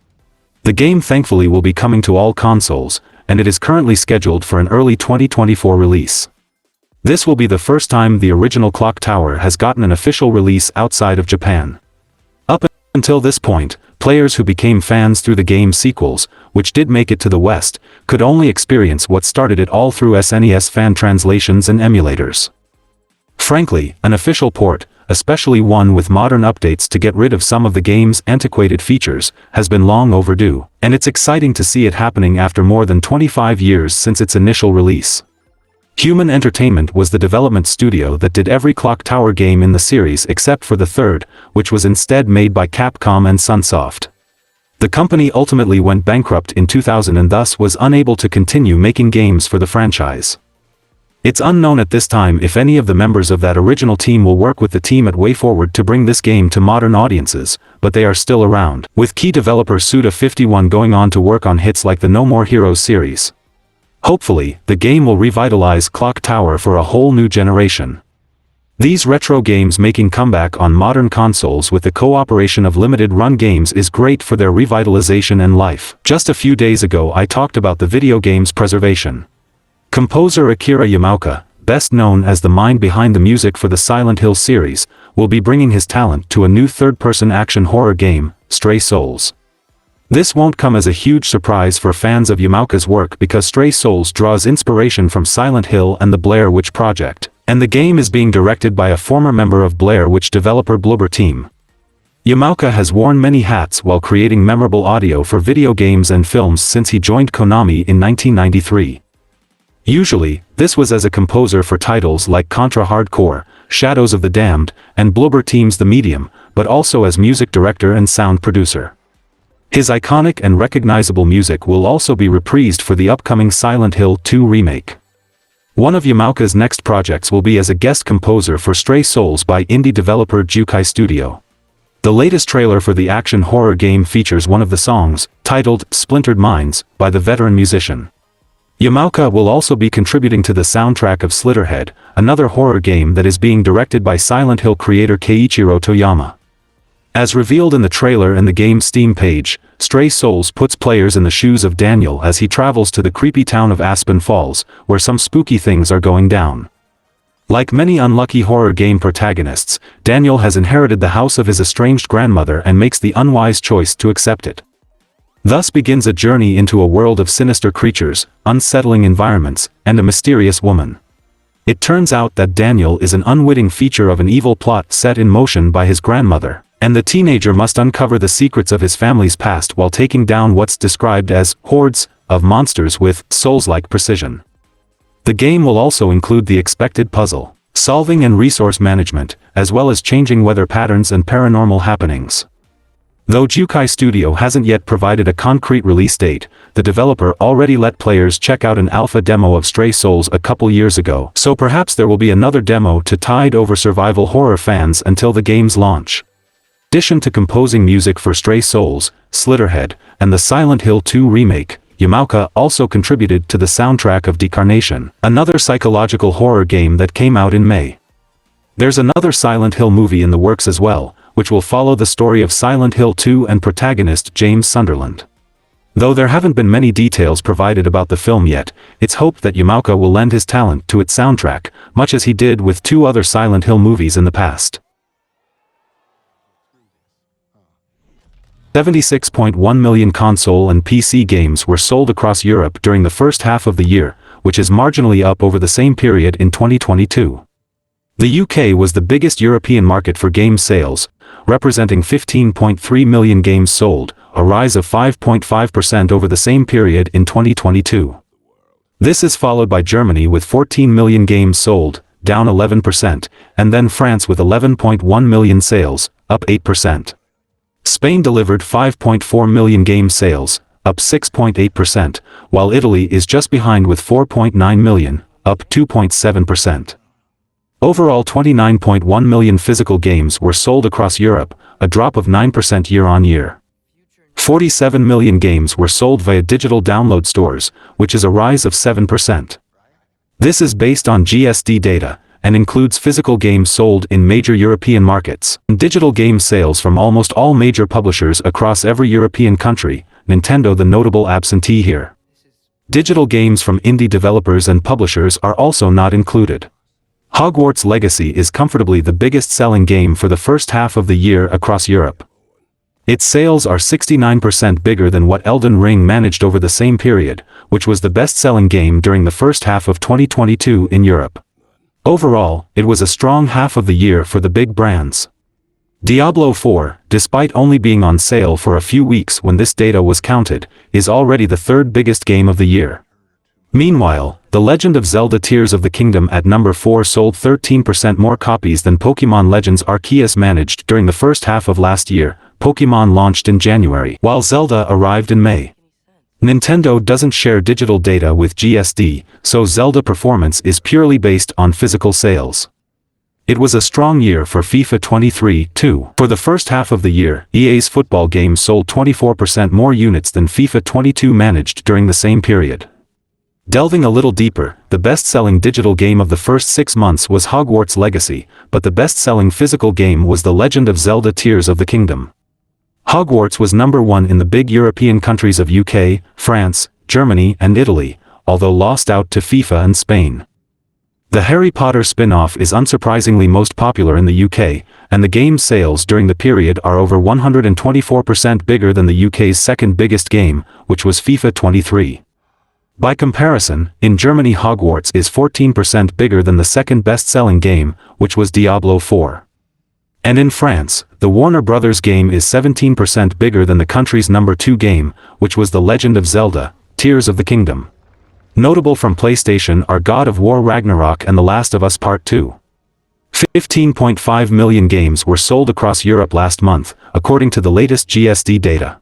The game thankfully will be coming to all consoles, and it is currently scheduled for an early 2024 release. This will be the first time the original Clock Tower has gotten an official release outside of Japan. Up until this point, players who became fans through the game's sequels, which did make it to the West, could only experience what started it all through SNES fan translations and emulators. Frankly, an official port, especially one with modern updates to get rid of some of the game's antiquated features, has been long overdue, and it's exciting to see it happening after more than 25 years since its initial release. Human Entertainment was the development studio that did every Clock Tower game in the series except for the third, which was instead made by Capcom and Sunsoft. The company ultimately went bankrupt in 2000 and thus was unable to continue making games for the franchise. It's unknown at this time if any of the members of that original team will work with the team at WayForward to bring this game to modern audiences, but they are still around, with key developer Suda51 going on to work on hits like the No More Heroes series. Hopefully, the game will revitalize Clock Tower for a whole new generation. These retro games making comeback on modern consoles with the cooperation of limited run games is great for their revitalization and life. Just a few days ago I talked about the video game's preservation. Composer Akira Yamaoka, best known as the mind behind the music for the Silent Hill series, will be bringing his talent to a new third-person action horror game, Stray Souls. This won't come as a huge surprise for fans of Yamaoka's work because Stray Souls draws inspiration from Silent Hill and the Blair Witch Project, and the game is being directed by a former member of Blair Witch developer Bloober Team. Yamaoka has worn many hats while creating memorable audio for video games and films since he joined Konami in 1993. Usually, this was as a composer for titles like Contra Hard Corps, Shadows of the Damned, and Bloober Team's The Medium, but also as music director and sound producer. His iconic and recognizable music will also be reprised for the upcoming Silent Hill 2 remake. One of Yamaoka's next projects will be as a guest composer for Stray Souls by indie developer Jukai Studio. The latest trailer for the action horror game features one of the songs, titled Splintered Minds, by the veteran musician. Yamaoka will also be contributing to the soundtrack of Slitterhead, another horror game that is being directed by Silent Hill creator Keiichiro Toyama. As revealed in the trailer and the game's Steam page, Stray Souls puts players in the shoes of Daniel as he travels to the creepy town of Aspen Falls, where some spooky things are going down. Like many unlucky horror game protagonists, Daniel has inherited the house of his estranged grandmother and makes the unwise choice to accept it. Thus begins a journey into a world of sinister creatures, unsettling environments, and a mysterious woman. It turns out that Daniel is an unwitting feature of an evil plot set in motion by his grandmother, and the teenager must uncover the secrets of his family's past while taking down what's described as hordes of monsters with souls-like precision. The game will also include the expected puzzle solving and resource management, as well as changing weather patterns and paranormal happenings. Though Jukai Studio hasn't yet provided a concrete release date, the developer already let players check out an alpha demo of Stray Souls a couple years ago, so perhaps there will be another demo to tide over survival horror fans until the game's launch. In addition to composing music for Stray Souls, Slitterhead, and the Silent Hill 2 remake, Yamaoka also contributed to the soundtrack of Decarnation, another psychological horror game that came out in May. There's another Silent Hill movie in the works as well, which will follow the story of Silent Hill 2 and protagonist James Sunderland. Though there haven't been many details provided about the film yet, it's hoped that Yamaoka will lend his talent to its soundtrack, much as he did with 2 other Silent Hill movies in the past. 76.1 million console and PC games were sold across Europe during the first half of the year, which is marginally up over the same period in 2022. The UK was the biggest European market for game sales, representing 15.3 million games sold, a rise of 5.5% over the same period in 2022. This is followed by Germany with 14 million games sold, down 11%, and then France with 11.1 million sales, up 8%. Spain delivered 5.4 million game sales, up 6.8%, while Italy is just behind with 4.9 million, up 2.7%. Overall 29.1 million physical games were sold across Europe, a drop of 9% year-on-year. 47 million games were sold via digital download stores, which is a rise of 7%. This is based on GSD data, and includes physical games sold in major European markets, and digital game sales from almost all major publishers across every European country, Nintendo the notable absentee here. Digital games from indie developers and publishers are also not included. Hogwarts Legacy is comfortably the biggest selling game for the first half of the year across Europe. Its sales are 69% bigger than what Elden Ring managed over the same period, which was the best-selling game during the first half of 2022 in Europe. Overall, it was a strong half of the year for the big brands. Diablo 4, despite only being on sale for a few weeks when this data was counted, is already the third biggest game of the year. Meanwhile, The Legend of Zelda Tears of the Kingdom at number 4 sold 13% more copies than Pokémon Legends Arceus managed during the first half of last year. Pokémon launched in January, while Zelda arrived in May. Nintendo doesn't share digital data with GSD, so Zelda performance is purely based on physical sales. It was a strong year for FIFA 23, too. For the first half of the year, EA's football game sold 24% more units than FIFA 22 managed during the same period. Delving a little deeper, the best-selling digital game of the first 6 months was Hogwarts Legacy, but the best-selling physical game was The Legend of Zelda Tears of the Kingdom. Hogwarts was number 1 in the big European countries of UK, France, Germany and Italy, although lost out to FIFA and Spain. The Harry Potter spin-off is unsurprisingly most popular in the UK, and the game's sales during the period are over 124% bigger than the UK's second biggest game, which was FIFA 23. By comparison, in Germany Hogwarts is 14% bigger than the second best-selling game, which was Diablo 4. And in France, the Warner Brothers game is 17% bigger than the country's number 2 game, which was The Legend of Zelda, Tears of the Kingdom. Notable from PlayStation are God of War Ragnarok and The Last of Us Part 2. 15.5 million games were sold across Europe last month, according to the latest GSD data.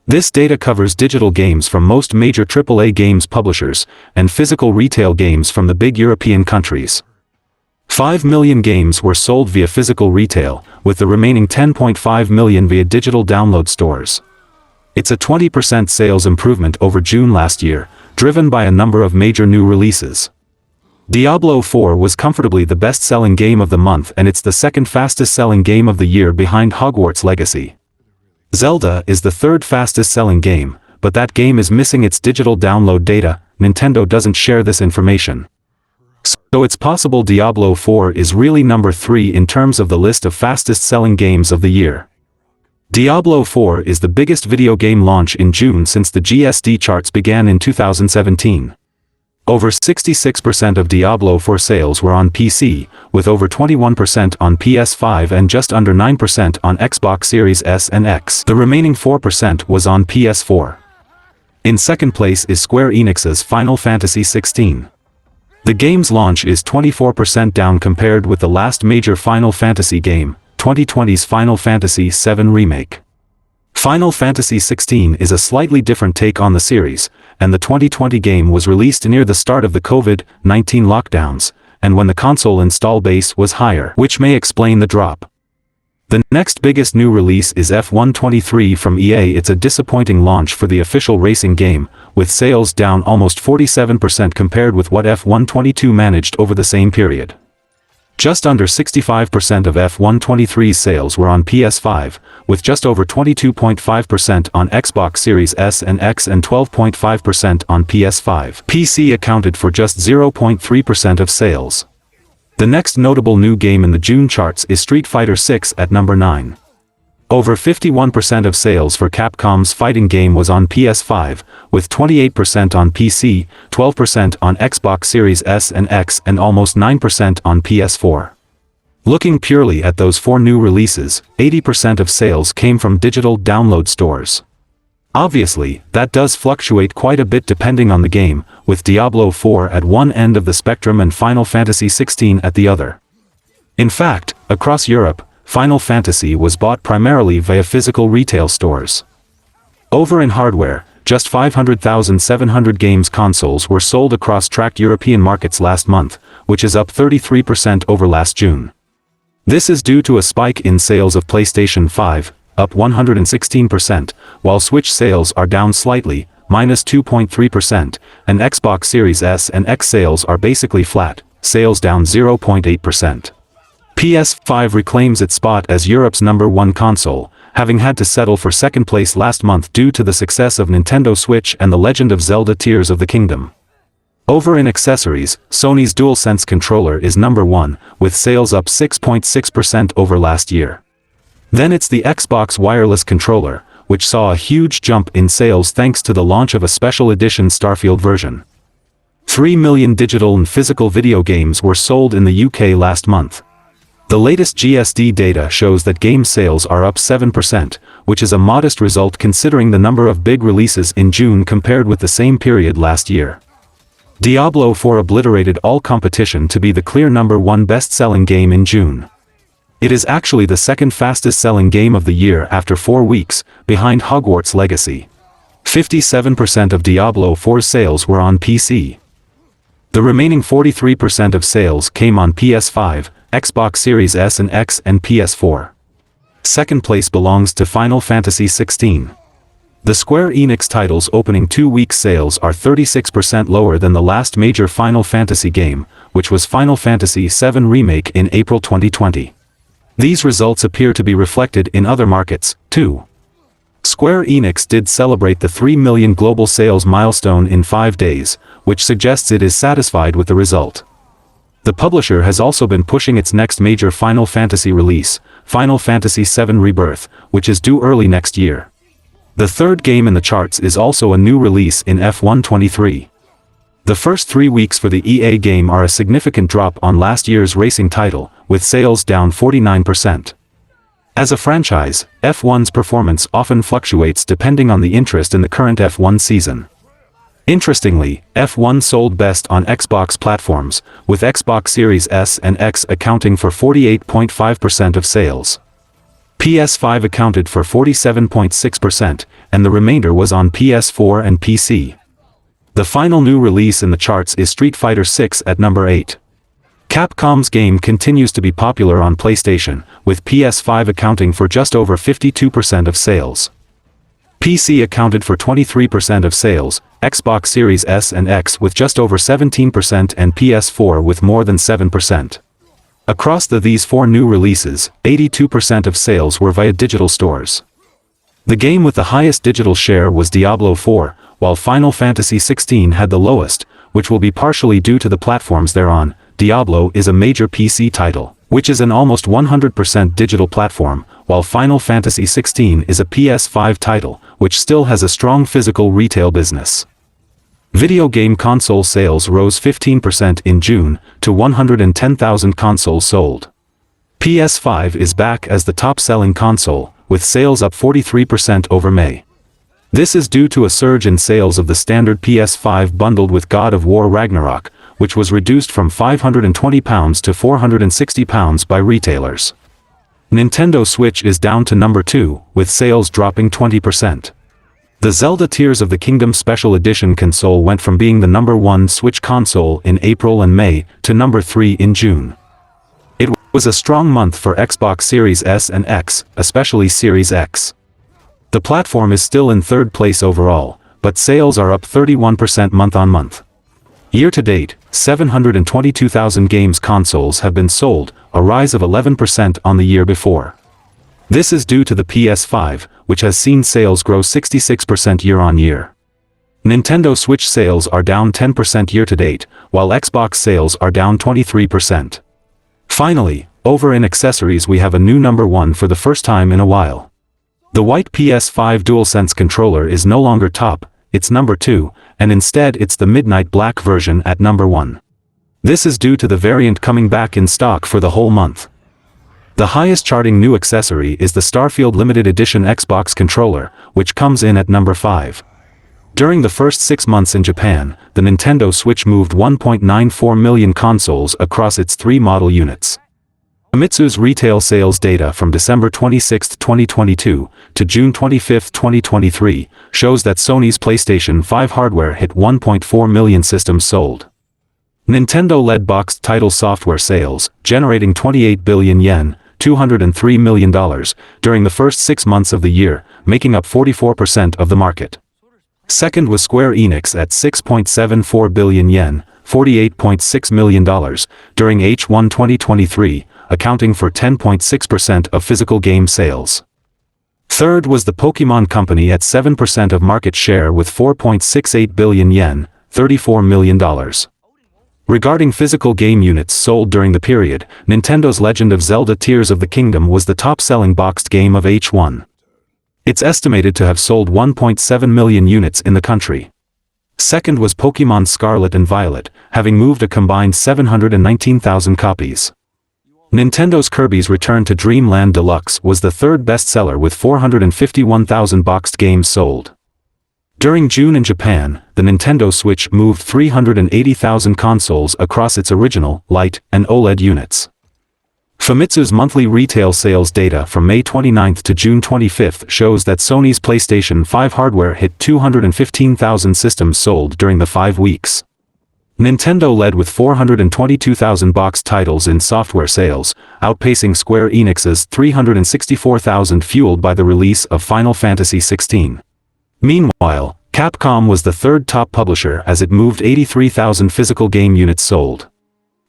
This data covers digital games from most major AAA games publishers, and physical retail games from the big European countries. 5 million games were sold via physical retail, with the remaining 10.5 million via digital download stores. It's a 20% sales improvement over June last year, driven by a number of major new releases. Diablo 4 was comfortably the best-selling game of the month, and it's the second fastest-selling game of the year behind Hogwarts Legacy. Zelda is the third fastest-selling game, but that game is missing its digital download data. Nintendo doesn't share this information. So it's possible Diablo 4 is really number 3 in terms of the list of fastest-selling games of the year. Diablo 4 is the biggest video game launch in June since the GSD charts began in 2017. Over 66% of Diablo 4 sales were on PC, with over 21% on PS5 and just under 9% on Xbox Series S and X. The remaining 4% was on PS4. In second place is Square Enix's Final Fantasy XVI. The game's launch is 24% down compared with the last major Final Fantasy game, 2020's Final Fantasy VII Remake. Final Fantasy XVI is a slightly different take on the series, and the 2020 game was released near the start of the COVID-19 lockdowns, and when the console install base was higher, which may explain the drop. The next biggest new release is F1 23 from EA. It's a disappointing launch for the official racing game, with sales down almost 47% compared with what F1 22 managed over the same period. Just under 65% of F1 23's sales were on PS5, with just over 22.5% on Xbox Series S and X and 12.5% on PS5. PC accounted for just 0.3% of sales. The next notable new game in the June charts is Street Fighter VI at number 9. Over 51% of sales for Capcom's fighting game was on PS5, with 28% on PC, 12% on Xbox Series S and X and almost 9% on PS4. Looking purely at those 4 new releases, 80% of sales came from digital download stores. Obviously, that does fluctuate quite a bit depending on the game, with Diablo 4 at one end of the spectrum and Final Fantasy XVI at the other. In fact, across Europe, Final Fantasy was bought primarily via physical retail stores. Over in hardware, just 500,700 games consoles were sold across tracked European markets last month, which is up 33% over last June. This is due to a spike in sales of PlayStation 5, up 116%, while Switch sales are down slightly, minus 2.3%, and Xbox Series S and X sales are basically flat, sales down 0.8%. PS5 reclaims its spot as Europe's #1 console, having had to settle for second place last month due to the success of Nintendo Switch and The Legend of Zelda Tears of the Kingdom. Over in accessories, Sony's DualSense controller is #1, with sales up 6.6% over last year. Then it's the Xbox wireless controller, which saw a huge jump in sales thanks to the launch of a special edition Starfield version. 3 million digital and physical video games were sold in the UK last month. The latest GSD data shows that game sales are up 7%, which is a modest result considering the number of big releases in June compared with the same period last year. Diablo 4 obliterated all competition to be the clear #1 best-selling game in June. It is actually the second fastest-selling game of the year after 4 weeks, behind Hogwarts Legacy. 57% of Diablo 4's sales were on PC. The remaining 43% of sales came on PS5, Xbox Series S and X and PS4. Second place belongs to Final Fantasy XVI. The Square Enix title's opening 2-week sales are 36% lower than the last major Final Fantasy game, which was Final Fantasy VII Remake in April 2020. These results appear to be reflected in other markets, too. Square Enix did celebrate the 3 million global sales milestone in 5 days, which suggests it is satisfied with the result. The publisher has also been pushing its next major Final Fantasy release, Final Fantasy VII Rebirth, which is due early next year. The third game in the charts is also a new release in F1 23. The first 3 weeks for the EA game are a significant drop on last year's racing title, with sales down 49%. As a franchise, F1's performance often fluctuates depending on the interest in the current F1 season. Interestingly, F1 sold best on Xbox platforms, with Xbox Series S and X accounting for 48.5% of sales. PS5 accounted for 47.6%, and the remainder was on PS4 and PC. The final new release in the charts is Street Fighter VI at number 8. Capcom's game continues to be popular on PlayStation, with PS5 accounting for just over 52% of sales. PC accounted for 23% of sales, Xbox Series S and X with just over 17% and PS4 with more than 7%. Across these 4 new releases, 82% of sales were via digital stores. The game with the highest digital share was Diablo 4, while Final Fantasy XVI had the lowest, which will be partially due to the platforms they're on. Diablo is a major PC title, which is an almost 100% digital platform, while Final Fantasy XVI is a PS5 title, which still has a strong physical retail business. Video game console sales rose 15% in June, to 110,000 consoles sold. PS5 is back as the top-selling console, with sales up 43% over May. This is due to a surge in sales of the standard PS5 bundled with God of War Ragnarok, which was reduced from £520 to £460 by retailers. Nintendo Switch is down to number 2, with sales dropping 20%. The Zelda Tears of the Kingdom Special Edition console went from being the number 1 Switch console in April and May to number 3 in June. It was a strong month for Xbox Series S and X, especially Series X. The platform is still in third place overall, but sales are up 31% month-on-month. Year-to-date, 722,000 games consoles have been sold, a rise of 11% on the year before. This is due to the PS5, which has seen sales grow 66% year-on-year. Nintendo Switch sales are down 10% year-to-date, while Xbox sales are down 23%. Finally, over in accessories we have a new number 1 for the first time in a while. The white PS5 DualSense controller is no longer top, it's number 2, and instead it's the midnight black version at number 1. This is due to the variant coming back in stock for the whole month. The highest charting new accessory is the Starfield Limited Edition Xbox controller, which comes in at number 5. During the first 6 months in Japan, the Nintendo Switch moved 1.94 million consoles across its 3 model units. Famitsu's retail sales data from December 26, 2022 to June 25, 2023 shows that Sony's PlayStation 5 hardware hit 1.4 million systems sold. Nintendo led boxed title software sales, generating 28 billion yen, $203 million, during the first 6 months of the year, making up 44% of the market. Second was Square Enix at 6.74 billion yen, $48.6 million, during H1 2023, accounting for 10.6% of physical game sales. Third was the Pokémon Company at 7% of market share with 4.68 billion yen, $34 million. Regarding physical game units sold during the period, Nintendo's Legend of Zelda Tears of the Kingdom was the top-selling boxed game of H1. It's estimated to have sold 1.7 million units in the country. Second was Pokémon Scarlet and Violet, having moved a combined 719,000 copies. Nintendo's Kirby's Return to Dreamland Deluxe was the third bestseller with 451,000 boxed games sold. During June in Japan, the Nintendo Switch moved 380,000 consoles across its original, light, and OLED units. Famitsu's monthly retail sales data from May 29 to June 25 shows that Sony's PlayStation 5 hardware hit 215,000 systems sold during the 5 weeks. Nintendo led with 422,000 boxed titles in software sales, outpacing Square Enix's 364,000 fueled by the release of Final Fantasy XVI. Meanwhile, Capcom was the third top publisher as it moved 83,000 physical game units sold.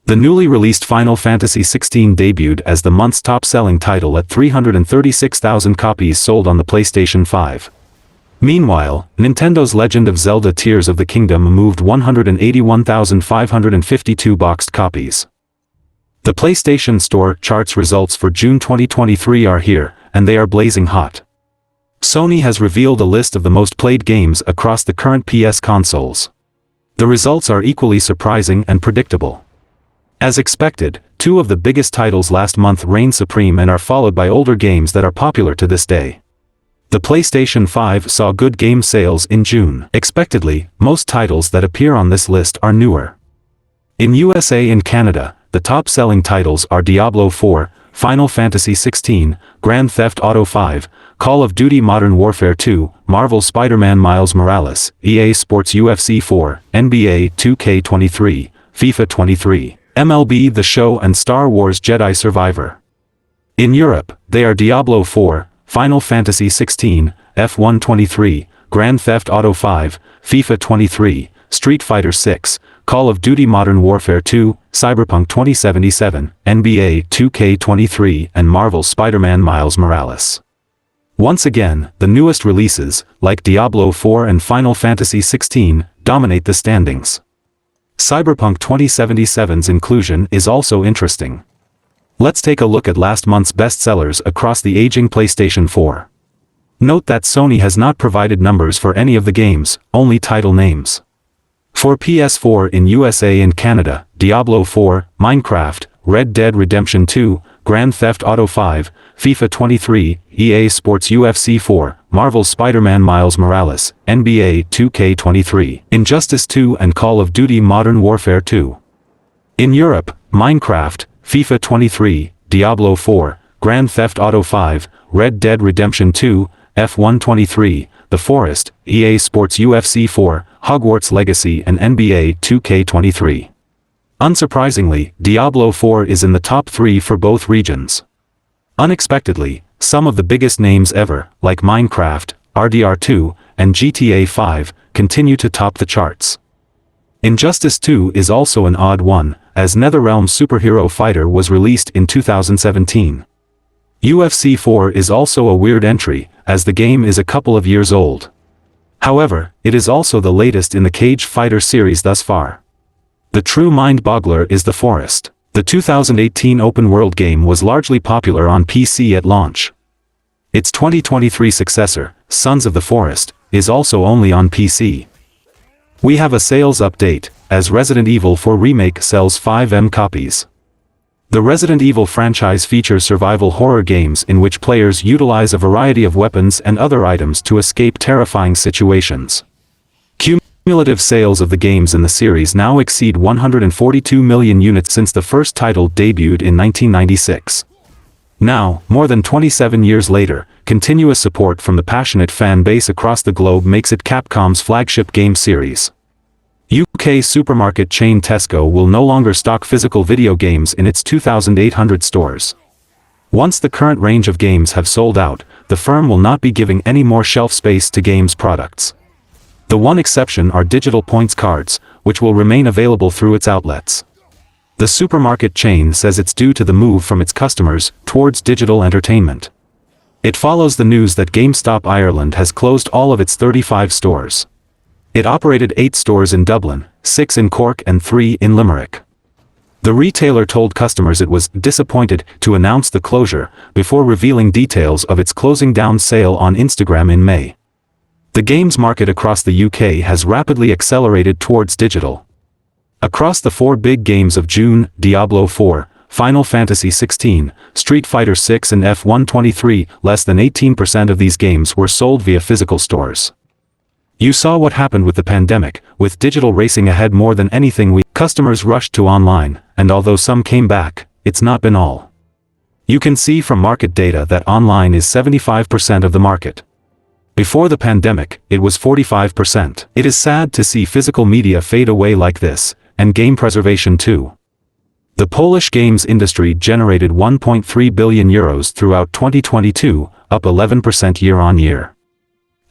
The newly released Final Fantasy XVI debuted as the month's top-selling title at 336,000 copies sold on the PlayStation 5. Meanwhile, Nintendo's Legend of Zelda Tears of the Kingdom moved 181,552 boxed copies. The PlayStation Store charts results for June 2023 are here, and they are blazing hot. Sony has revealed a list of the most played games across the current PS consoles. The results are equally surprising and predictable. As expected, 2 of the biggest titles last month reign supreme and are followed by older games that are popular to this day. The PlayStation 5 saw good game sales in June. Expectedly, most titles that appear on this list are newer. In USA and Canada, the top-selling titles are Diablo 4, Final Fantasy XVI, Grand Theft Auto 5, Call of Duty Modern Warfare 2, Marvel Spider-Man Miles Morales, EA Sports UFC 4, NBA 2K23, FIFA 23, MLB The Show and Star Wars Jedi Survivor. In Europe, they are Diablo 4, Final Fantasy XVI, F1 23, Grand Theft Auto 5, FIFA 23, Street Fighter 6, Call of Duty Modern Warfare 2, Cyberpunk 2077, NBA 2K23 and Marvel Spider-Man Miles Morales. Once again, the newest releases, like Diablo 4 and Final Fantasy XVI, dominate the standings. Cyberpunk 2077's inclusion is also interesting. Let's take a look at last month's bestsellers across the aging PlayStation 4. Note that Sony has not provided numbers for any of the games, only title names. For PS4 in USA and Canada, Diablo 4, Minecraft, Red Dead Redemption 2, Grand Theft Auto 5, FIFA 23, EA Sports UFC 4, Marvel's Spider-Man Miles Morales, NBA 2K23, Injustice 2 and Call of Duty Modern Warfare 2. In Europe, Minecraft, FIFA 23, Diablo 4, Grand Theft Auto 5, Red Dead Redemption 2, F1 23, The Forest, EA Sports UFC 4, Hogwarts Legacy and NBA 2K23. Unsurprisingly, Diablo 4 is in the top 3 for both regions. Unexpectedly, some of the biggest names ever, like Minecraft, RDR2, and GTA 5, continue to top the charts. Injustice 2 is also an odd one, as NetherRealm's Superhero Fighter was released in 2017. UFC 4 is also a weird entry, as the game is a couple of years old. However, it is also the latest in the Cage Fighter series thus far. The true mind-boggler is The Forest. The 2018 open-world game was largely popular on PC at launch. Its 2023 successor, Sons of the Forest, is also only on PC. We have a sales update, as Resident Evil 4 Remake sells 5M copies. The Resident Evil franchise features survival horror games in which players utilize a variety of weapons and other items to escape terrifying situations. Cumulative sales of the games in the series now exceed 142 million units since the first title debuted in 1996. Now, more than 27 years later, continuous support from the passionate fan base across the globe makes it Capcom's flagship game series. UK supermarket chain Tesco will no longer stock physical video games in its 2,800 stores. Once the current range of games have sold out, the firm will not be giving any more shelf space to games products. The one exception are digital points cards, which will remain available through its outlets. The supermarket chain says it's due to the move from its customers towards digital entertainment. It follows the news that GameStop Ireland has closed all of its 35 stores. It operated 8 stores in Dublin, 6 in Cork and 3 in Limerick. The retailer told customers it was disappointed to announce the closure before revealing details of its closing down sale on Instagram in May. The games market across the UK has rapidly accelerated towards digital. Across the 4 big games of June, Diablo 4, Final Fantasy XVI, Street Fighter VI and F1 23, less than 18% of these games were sold via physical stores. You saw what happened with the pandemic, with digital racing ahead more than anything customers rushed to online, and although some came back, it's not been all. You can see from market data that online is 75% of the market. Before the pandemic, it was 45%. It is sad to see physical media fade away like this, and game preservation too. The Polish games industry generated €1.3 billion throughout 2022, up 11% year-on-year.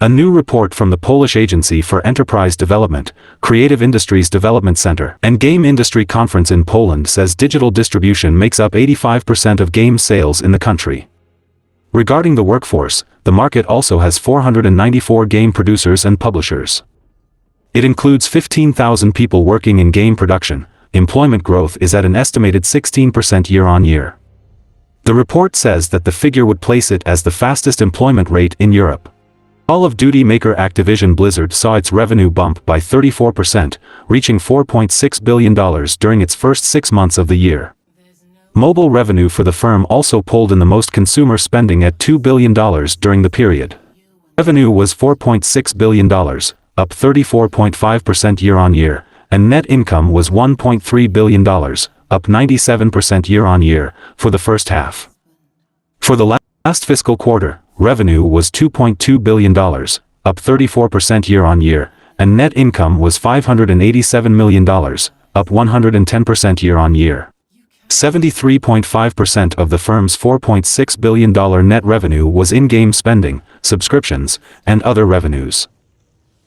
A new report from the Polish Agency for Enterprise Development, Creative Industries Development Center, and Game Industry Conference in Poland says digital distribution makes up 85% of game sales in the country. Regarding the workforce, the market also has 494 game producers and publishers. It includes 15,000 people working in game production. Employment growth is at an estimated 16% year-on-year. The report says that the figure would place it as the fastest employment rate in Europe. Call of Duty maker Activision Blizzard saw its revenue bump by 34%, reaching $4.6 billion during its first 6 months of the year. Mobile revenue for the firm also pulled in the most consumer spending at $2 billion during the period. Revenue was $4.6 billion, up 34.5% year-on-year, and net income was $1.3 billion, up 97% year-on-year, for the first half. For the last fiscal quarter, revenue was $2.2 billion, up 34% year-on-year, and net income was $587 million, up 110% year-on-year. 73.5% of the firm's $4.6 billion net revenue was in-game spending, subscriptions, and other revenues.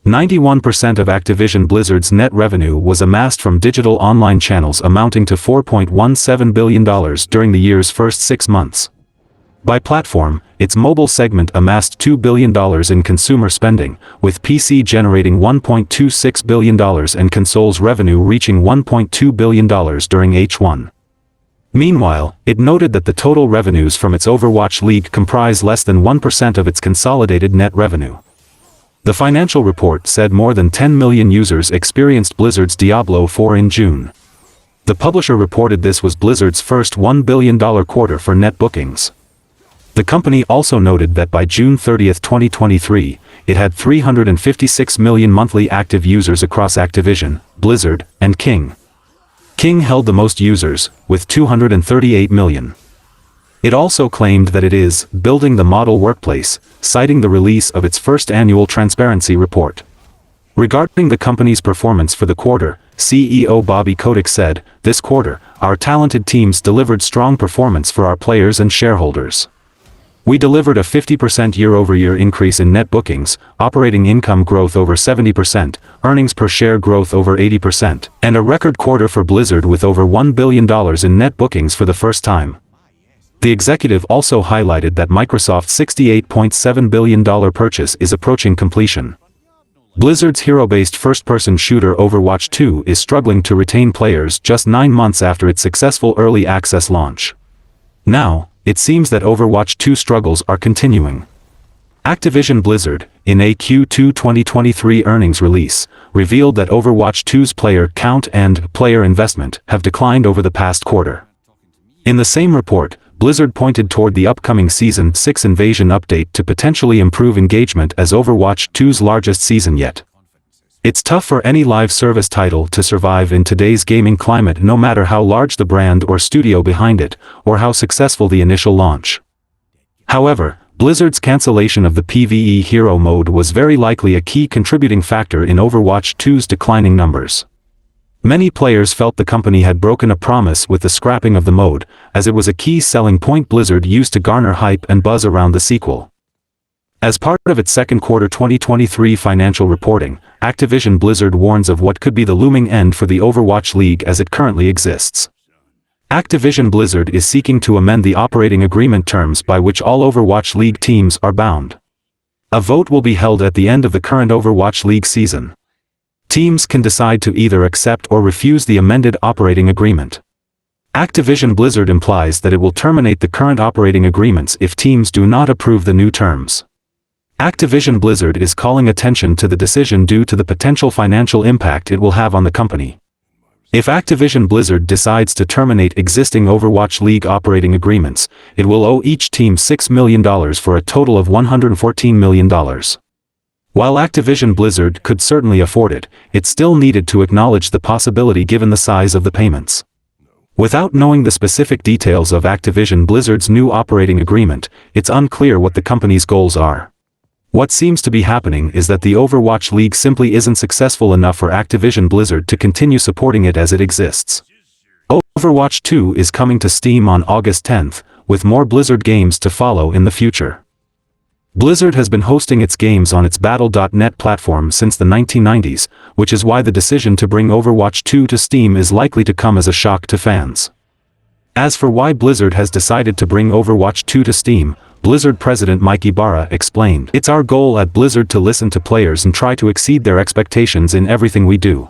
91% of Activision Blizzard's net revenue was amassed from digital online channels amounting to $4.17 billion during the year's first 6 months. By platform, its mobile segment amassed $2 billion in consumer spending, with PC generating $1.26 billion and consoles revenue reaching $1.2 billion during H1. Meanwhile, it noted that the total revenues from its Overwatch League comprise less than 1% of its consolidated net revenue. The financial report said more than 10 million users experienced Blizzard's Diablo 4 in June. The publisher reported this was Blizzard's first $1 billion quarter for net bookings. The company also noted that by June 30, 2023, it had 356 million monthly active users across Activision, Blizzard, and King. King held the most users, with 238 million. It also claimed that it is building the model workplace, citing the release of its first annual transparency report. Regarding the company's performance for the quarter, CEO Bobby Kotick said, "This quarter, our talented teams delivered strong performance for our players and shareholders. We delivered a 50% year-over-year increase in net bookings, operating income growth over 70%, earnings per share growth over 80%, and a record quarter for Blizzard with over $1 billion in net bookings for the first time." The executive also highlighted that Microsoft's $68.7 billion purchase is approaching completion. Blizzard's hero-based first-person shooter Overwatch 2 is struggling to retain players just 9 months after its successful early access launch. Now, it seems that Overwatch 2 struggles are continuing. Activision Blizzard, in a Q2 2023 earnings release, revealed that Overwatch 2's player count and player investment have declined over the past quarter. In the same report, Blizzard pointed toward the upcoming Season 6 Invasion update to potentially improve engagement as Overwatch 2's largest season yet. It's tough for any live service title to survive in today's gaming climate, no matter how large the brand or studio behind it, or how successful the initial launch. However, Blizzard's cancellation of the PvE hero mode was very likely a key contributing factor in Overwatch 2's declining numbers. Many players felt the company had broken a promise with the scrapping of the mode, as it was a key selling point Blizzard used to garner hype and buzz around the sequel. As part of its second quarter 2023 financial reporting, Activision Blizzard warns of what could be the looming end for the Overwatch League as it currently exists. Activision Blizzard is seeking to amend the operating agreement terms by which all Overwatch League teams are bound. A vote will be held at the end of the current Overwatch League season. Teams can decide to either accept or refuse the amended operating agreement. Activision Blizzard implies that it will terminate the current operating agreements if teams do not approve the new terms. Activision Blizzard is calling attention to the decision due to the potential financial impact it will have on the company. If Activision Blizzard decides to terminate existing Overwatch League operating agreements, it will owe each team $6 million for a total of $114 million. While Activision Blizzard could certainly afford it, it still needed to acknowledge the possibility given the size of the payments. Without knowing the specific details of Activision Blizzard's new operating agreement, it's unclear what the company's goals are. What seems to be happening is that the Overwatch League simply isn't successful enough for Activision Blizzard to continue supporting it as it exists. Overwatch 2 is coming to Steam on August 10th, with more Blizzard games to follow in the future. Blizzard has been hosting its games on its Battle.net platform since the 1990s, which is why the decision to bring Overwatch 2 to Steam is likely to come as a shock to fans. As for why Blizzard has decided to bring Overwatch 2 to Steam, Blizzard President Mike Ibarra explained, "It's our goal at Blizzard to listen to players and try to exceed their expectations in everything we do.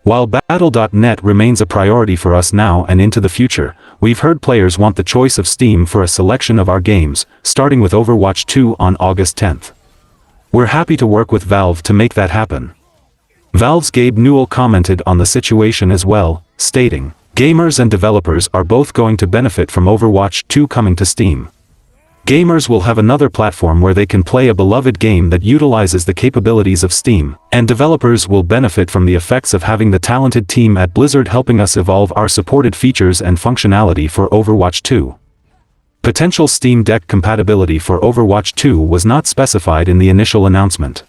While Battle.net remains a priority for us now and into the future, we've heard players want the choice of Steam for a selection of our games, starting with Overwatch 2 on August 10th. We're happy to work with Valve to make that happen." Valve's Gabe Newell commented on the situation as well, stating, "Gamers and developers are both going to benefit from Overwatch 2 coming to Steam. Gamers will have another platform where they can play a beloved game that utilizes the capabilities of Steam, and developers will benefit from the effects of having the talented team at Blizzard helping us evolve our supported features and functionality for Overwatch 2. Potential Steam Deck compatibility for Overwatch 2 was not specified in the initial announcement.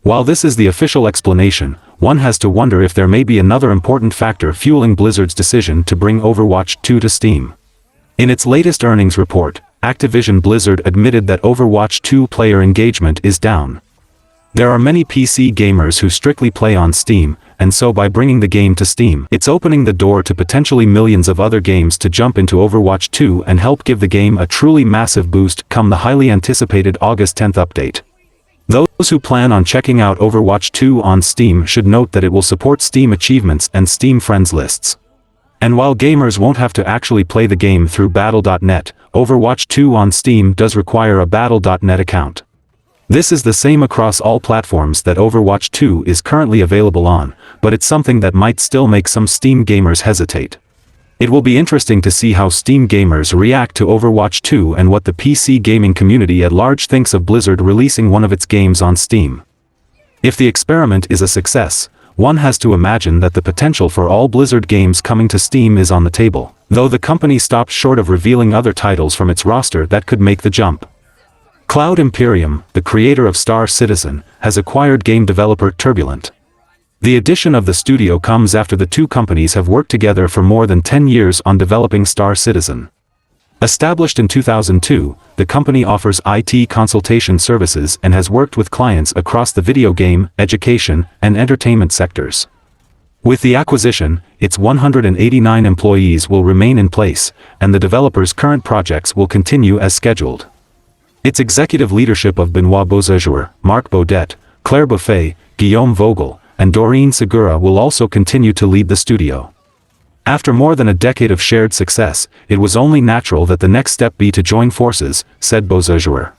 While this is the official explanation, one has to wonder if there may be another important factor fueling Blizzard's decision to bring Overwatch 2 to Steam. In its latest earnings report, Activision Blizzard admitted that Overwatch 2 player engagement is down. There are many PC gamers who strictly play on Steam, and so by bringing the game to Steam, it's opening the door to potentially millions of other games to jump into Overwatch 2 and help give the game a truly massive boost come the highly anticipated August 10th update. Those who plan on checking out Overwatch 2 on Steam should note that it will support Steam achievements and Steam friends lists. And while gamers won't have to actually play the game through Battle.net, Overwatch 2 on Steam does require a Battle.net account. This is the same across all platforms that Overwatch 2 is currently available on, but it's something that might still make some Steam gamers hesitate. It will be interesting to see how Steam gamers react to Overwatch 2 and what the PC gaming community at large thinks of Blizzard releasing one of its games on Steam. If the experiment is a success, one has to imagine that the potential for all Blizzard games coming to Steam is on the table, though the company stopped short of revealing other titles from its roster that could make the jump. Cloud Imperium, the creator of Star Citizen, has acquired game developer Turbulent. The addition of the studio comes after the two companies have worked together for more than 10 years on developing Star Citizen. Established in 2002, the company offers IT consultation services and has worked with clients across the video game, education, and entertainment sectors. With the acquisition, its 189 employees will remain in place, and the developer's current projects will continue as scheduled. Its executive leadership of Benoit Beausejour, Marc Baudet, Claire Buffet, Guillaume Vogel, and Doreen Segura will also continue to lead the studio. After more than a decade of shared success, it was only natural that the next step be to join forces, said Beausejour.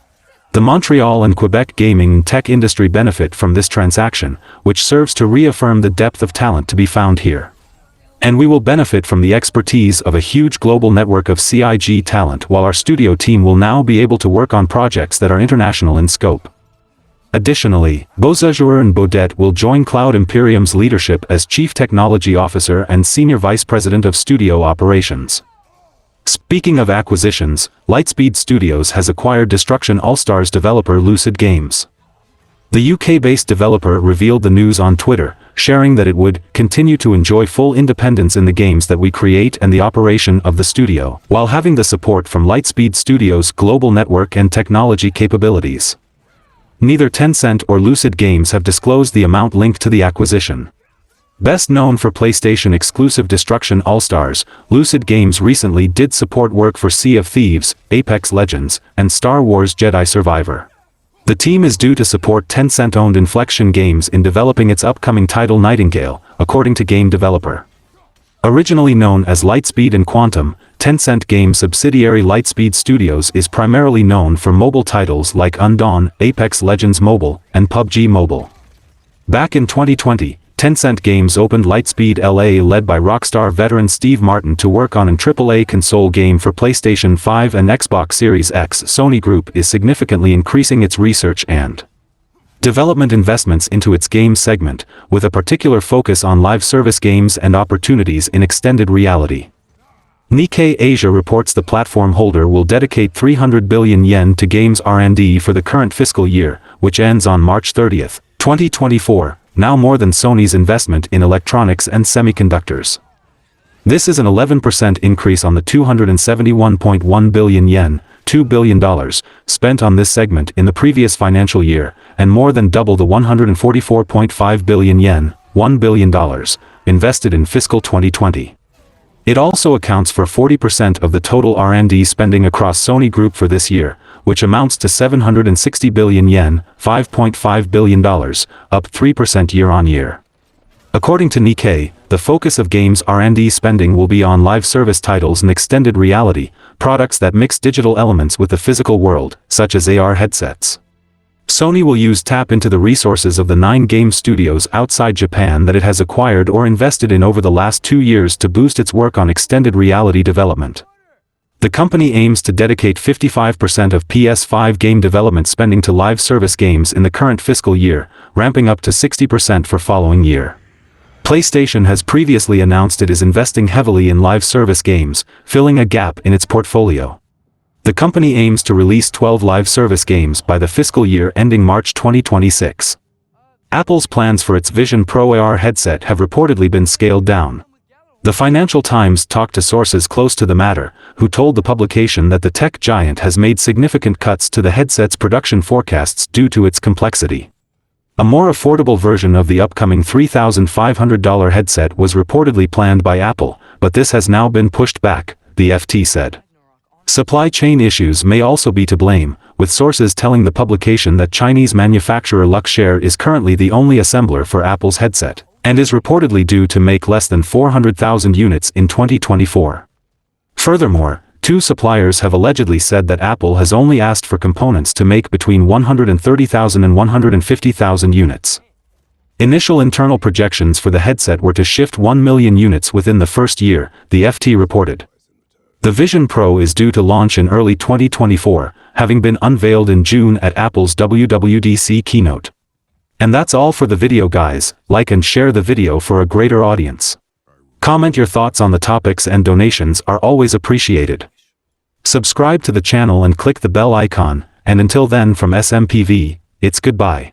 The Montreal and Quebec gaming and tech industry benefit from this transaction, which serves to reaffirm the depth of talent to be found here. And we will benefit from the expertise of a huge global network of CIG talent, while our studio team will now be able to work on projects that are international in scope. Additionally, Beausejour and Baudet will join Cloud Imperium's leadership as Chief Technology Officer and Senior Vice President of Studio Operations. Speaking of acquisitions, Lightspeed Studios has acquired Destruction All-Stars developer Lucid Games. The UK-based developer revealed the news on Twitter, sharing that it would continue to enjoy full independence in the games that we create and the operation of the studio, while having the support from Lightspeed Studios' global network and technology capabilities. Neither Tencent or Lucid Games have disclosed the amount linked to the acquisition. Best known for PlayStation-exclusive Destruction All-Stars, Lucid Games recently did support work for Sea of Thieves, Apex Legends, and Star Wars Jedi Survivor. The team is due to support Tencent-owned Inflection Games in developing its upcoming title Nightingale, according to game developer. Originally known as Lightspeed and Quantum, Tencent game subsidiary Lightspeed Studios is primarily known for mobile titles like Undawn, Apex Legends Mobile, and PUBG Mobile. Back in 2020, Tencent Games opened Lightspeed LA led by Rockstar veteran Steve Martin to work on an AAA console game for PlayStation 5 and Xbox Series X. Sony Group is significantly increasing its research and development investments into its game segment, with a particular focus on live service games and opportunities in extended reality. Nikkei Asia reports the platform holder will dedicate 300 billion yen to games R&D for the current fiscal year, which ends on March 30, 2024, now more than Sony's investment in electronics and semiconductors. This is an 11% increase on the 271.1 billion yen, $2 billion, spent on this segment in the previous financial year, and more than double the 144.5 billion yen, $1 billion, invested in fiscal 2020. It also accounts for 40% of the total R&D spending across Sony Group for this year, which amounts to 760 billion yen, $5.5 billion, up 3% year-on-year. According to Nikkei, the focus of games R&D spending will be on live service titles and extended reality, products that mix digital elements with the physical world, such as AR headsets. Sony will tap into the resources of the 9 game studios outside Japan that it has acquired or invested in over the last 2 years to boost its work on extended reality development. The company aims to dedicate 55% of PS5 game development spending to live service games in the current fiscal year, ramping up to 60% for following year. PlayStation has previously announced it is investing heavily in live service games, filling a gap in its portfolio. The company aims to release 12 live service games by the fiscal year ending March 2026. Apple's plans for its Vision Pro AR headset have reportedly been scaled down. The Financial Times talked to sources close to the matter, who told the publication that the tech giant has made significant cuts to the headset's production forecasts due to its complexity. A more affordable version of the upcoming $3,500 headset was reportedly planned by Apple, but this has now been pushed back, the FT said. Supply chain issues may also be to blame, with sources telling the publication that Chinese manufacturer Luxshare is currently the only assembler for Apple's headset, and is reportedly due to make less than 400,000 units in 2024. Furthermore, 2 suppliers have allegedly said that Apple has only asked for components to make between 130,000 and 150,000 units. Initial internal projections for the headset were to shift 1 million units within the first year, the FT reported. The Vision Pro is due to launch in early 2024, having been unveiled in June at Apple's WWDC keynote. And that's all for the video guys. Like and share the video for a greater audience. Comment your thoughts on the topics, and donations are always appreciated. Subscribe to the channel and click the bell icon, and until then from SMPV, it's goodbye.